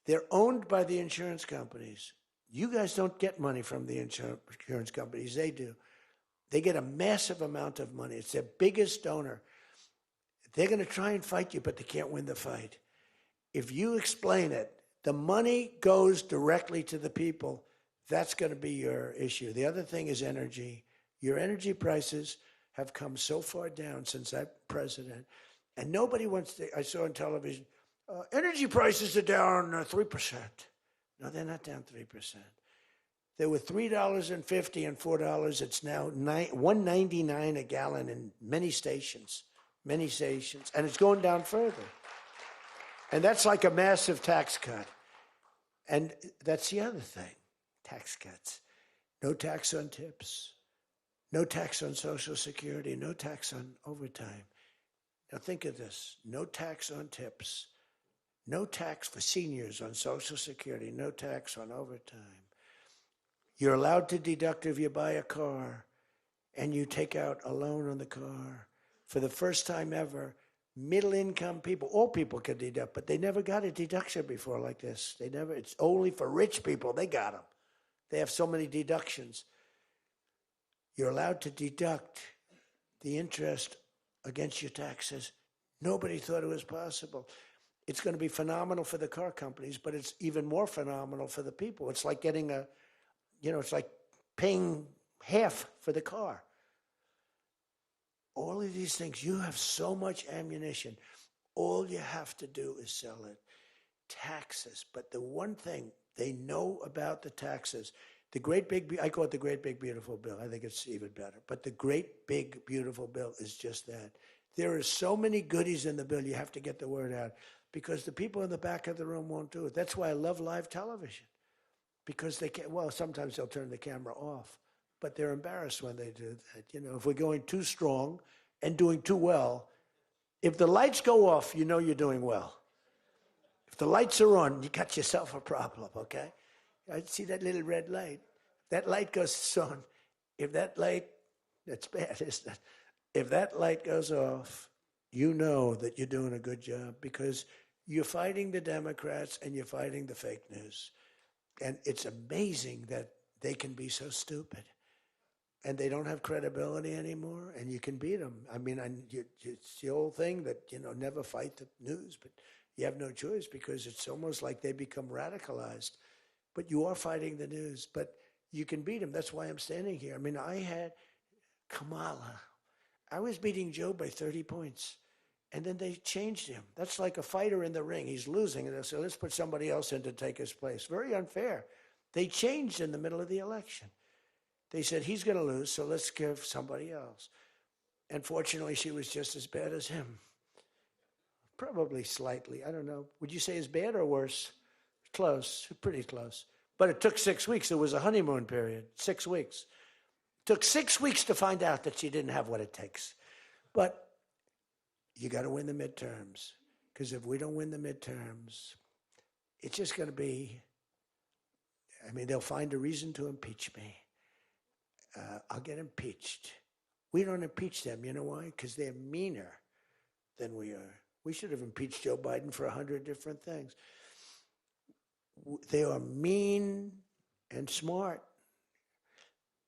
They're owned by the insurance companies. You guys don't get money from the insurance companies. They do. They get a massive amount of money. It's their biggest donor. They're going to try and fight you, but they can't win the fight. If you explain it, the money goes directly to the people. That's going to be your issue. The other thing is energy. Your energy prices have come so far down since I'm president, and nobody wants to. I saw on television, energy prices are down 3%. No, they're not down 3%. They were $3.50 and $4. It's now $1.99 a gallon in many stations, and it's going down further. And that's like a massive tax cut. And that's the other thing, tax cuts. No tax on tips, no tax on Social Security, no tax on overtime. Now think of this, no tax on tips, no tax for seniors on Social Security, no tax on overtime. You're allowed to deduct if you buy a car and you take out a loan on the car. For the first time ever, middle-income people, all people can deduct, but they never got a deduction before like this. It's only for rich people. They got them. They have so many deductions. You're allowed to deduct the interest against your taxes. Nobody thought it was possible. It's going to be phenomenal for the car companies, but it's even more phenomenal for the people. It's like getting it's like paying half for the car. All of these things, you have so much ammunition. All you have to do is sell it. Taxes. But the one thing they know about the taxes, I call it the great big beautiful bill. I think it's even better. But the great big beautiful bill is just that. There are so many goodies in the bill, you have to get the word out. Because the people in the back of the room won't do it. That's why I love live television. Because they can't, sometimes they'll turn the camera off. But they're embarrassed when they do that. If we're going too strong and doing too well, if the lights go off, you're doing well. If the lights are on, you got yourself a problem, okay? I see that little red light. That light goes on. If that light, that's bad, isn't it? If that light goes off, you know that you're doing a good job because you're fighting the Democrats and you're fighting the fake news. And it's amazing that they can be so stupid. And they don't have credibility anymore, and you can beat them. I mean, it's the old thing that, never fight the news, but you have no choice because it's almost like they become radicalized. But you are fighting the news, but you can beat them. That's why I'm standing here. I mean, I had Kamala. I was beating Joe by 30 points, and then they changed him. That's like a fighter in the ring. He's losing, and they said, let's put somebody else in to take his place. Very unfair. They changed in the middle of the election. They said, he's going to lose, so let's give somebody else. And fortunately, she was just as bad as him. Probably slightly. I don't know. Would you say as bad or worse? Close. Pretty close. But it took 6 weeks. It was a honeymoon period. 6 weeks. Took 6 weeks to find out that she didn't have what it takes. But you got to win the midterms. Because if we don't win the midterms, it's just going to be, I mean, they'll find a reason to impeach me. I'll get impeached. We don't impeach them. You know why? Because they're meaner than we are. We should have impeached Joe Biden for 100 different things. They are mean and smart.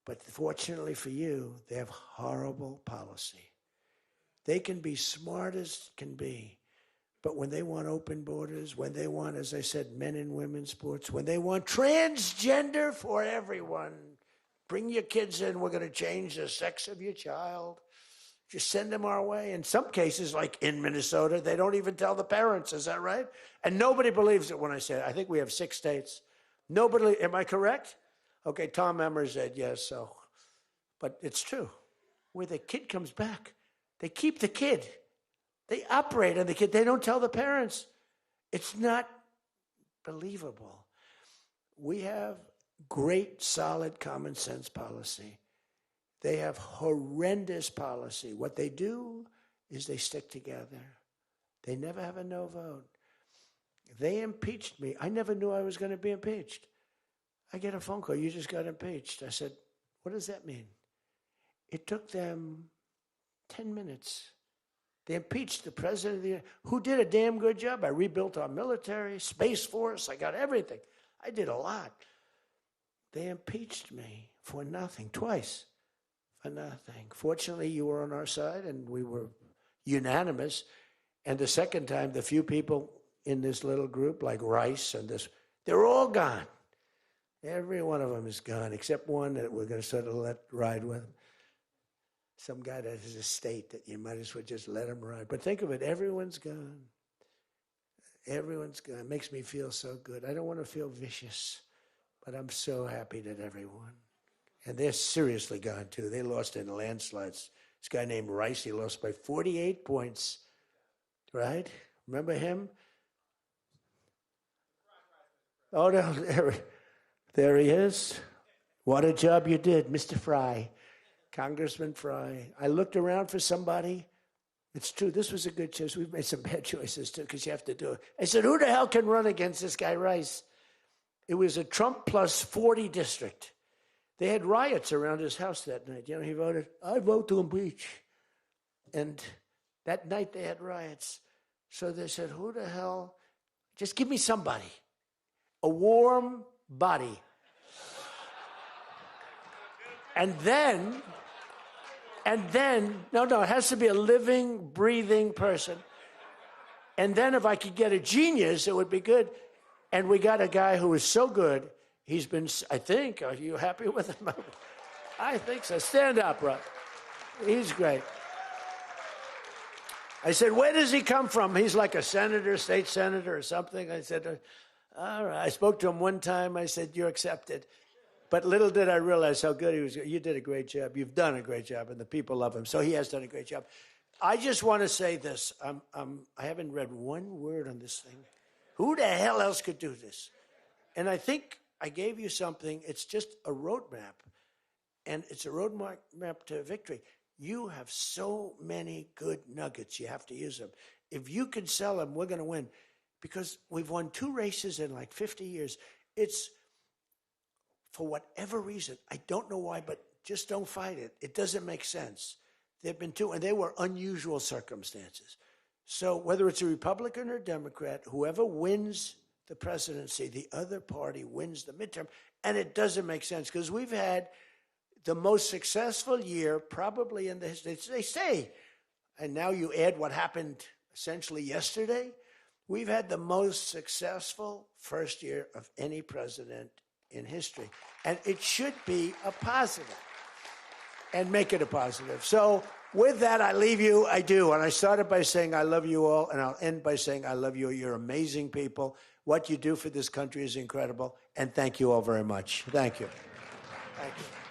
But fortunately for you, they have horrible policy. They can be smart as can be. But when they want open borders, when they want, as I said, men and women's sports, when they want transgender for everyone, bring your kids in, we're going to change the sex of your child. Just send them our way. In some cases, like in Minnesota, they don't even tell the parents. Is that right? And nobody believes it when I say it. I think we have 6 states. Nobody, am I correct? Okay, Tom Emmer said yes, so. But it's true. Where the kid comes back, they keep the kid. They operate on the kid. They don't tell the parents. It's not believable. We have great, solid, common sense policy. They have horrendous policy. What they do is they stick together. They never have a no vote. They impeached me. I never knew I was going to be impeached. I get a phone call. You just got impeached. I said, what does that mean? It took them 10 minutes. They impeached the president of the United States, who did a damn good job. I rebuilt our military, Space Force. I got everything. I did a lot. They impeached me for nothing, twice for nothing. Fortunately, you were on our side, and we were unanimous. And the second time, the few people in this little group, like Rice and this, they're all gone. Every one of them is gone, except one that we're going to sort of let ride with. Some guy that has a state that you might as well just let him ride. But think of it, everyone's gone. Everyone's gone. It makes me feel so good. I don't want to feel vicious, but I'm so happy that everyone. And they're seriously gone, too. They lost in landslides. This guy named Rice, he lost by 48 points, right? Remember him? Oh, no, there he is. What a job you did, Mr. Fry. Congressman Fry. I looked around for somebody. It's true, this was a good choice. We've made some bad choices, too, because you have to do it. I said, who the hell can run against this guy, Rice? It was a Trump plus 40 district. They had riots around his house that night. You know, he voted, I vote to impeach. And that night they had riots. So they said, who the hell? Just give me somebody. A warm body. And then, no, it has to be a living, breathing person. And then if I could get a genius, it would be good. And we got a guy who is so good. He's been, I think, are you happy with him? I think so. Stand up, bro. He's great. I said, where does he come from? He's like a senator, state senator or something. I said, all right. I spoke to him one time. I said, you're accepted. But little did I realize how good he was. You did a great job. You've done a great job, and the people love him. So he has done a great job. I just want to say this. I haven't read one word on this thing. Who the hell else could do this? And I think I gave you something. It's just a roadmap, and it's a roadmap to victory. You have so many good nuggets. You have to use them. If you can sell them, we're going to win, because we've won 2 races in like 50 years. It's, for whatever reason, I don't know why, but just don't fight it. It doesn't make sense. There have been 2, and they were unusual circumstances. So whether it's a Republican or Democrat, whoever wins the presidency, the other party wins the midterm. And it doesn't make sense, because we've had the most successful year probably in the history. They say, and now you add what happened essentially yesterday, we've had the most successful first year of any president in history. And it should be a positive, and make it a positive. So with that, I leave you. I do. And I started by saying I love you all, and I'll end by saying I love you. You're amazing people. What you do for this country is incredible. And thank you all very much. Thank you. Thank you.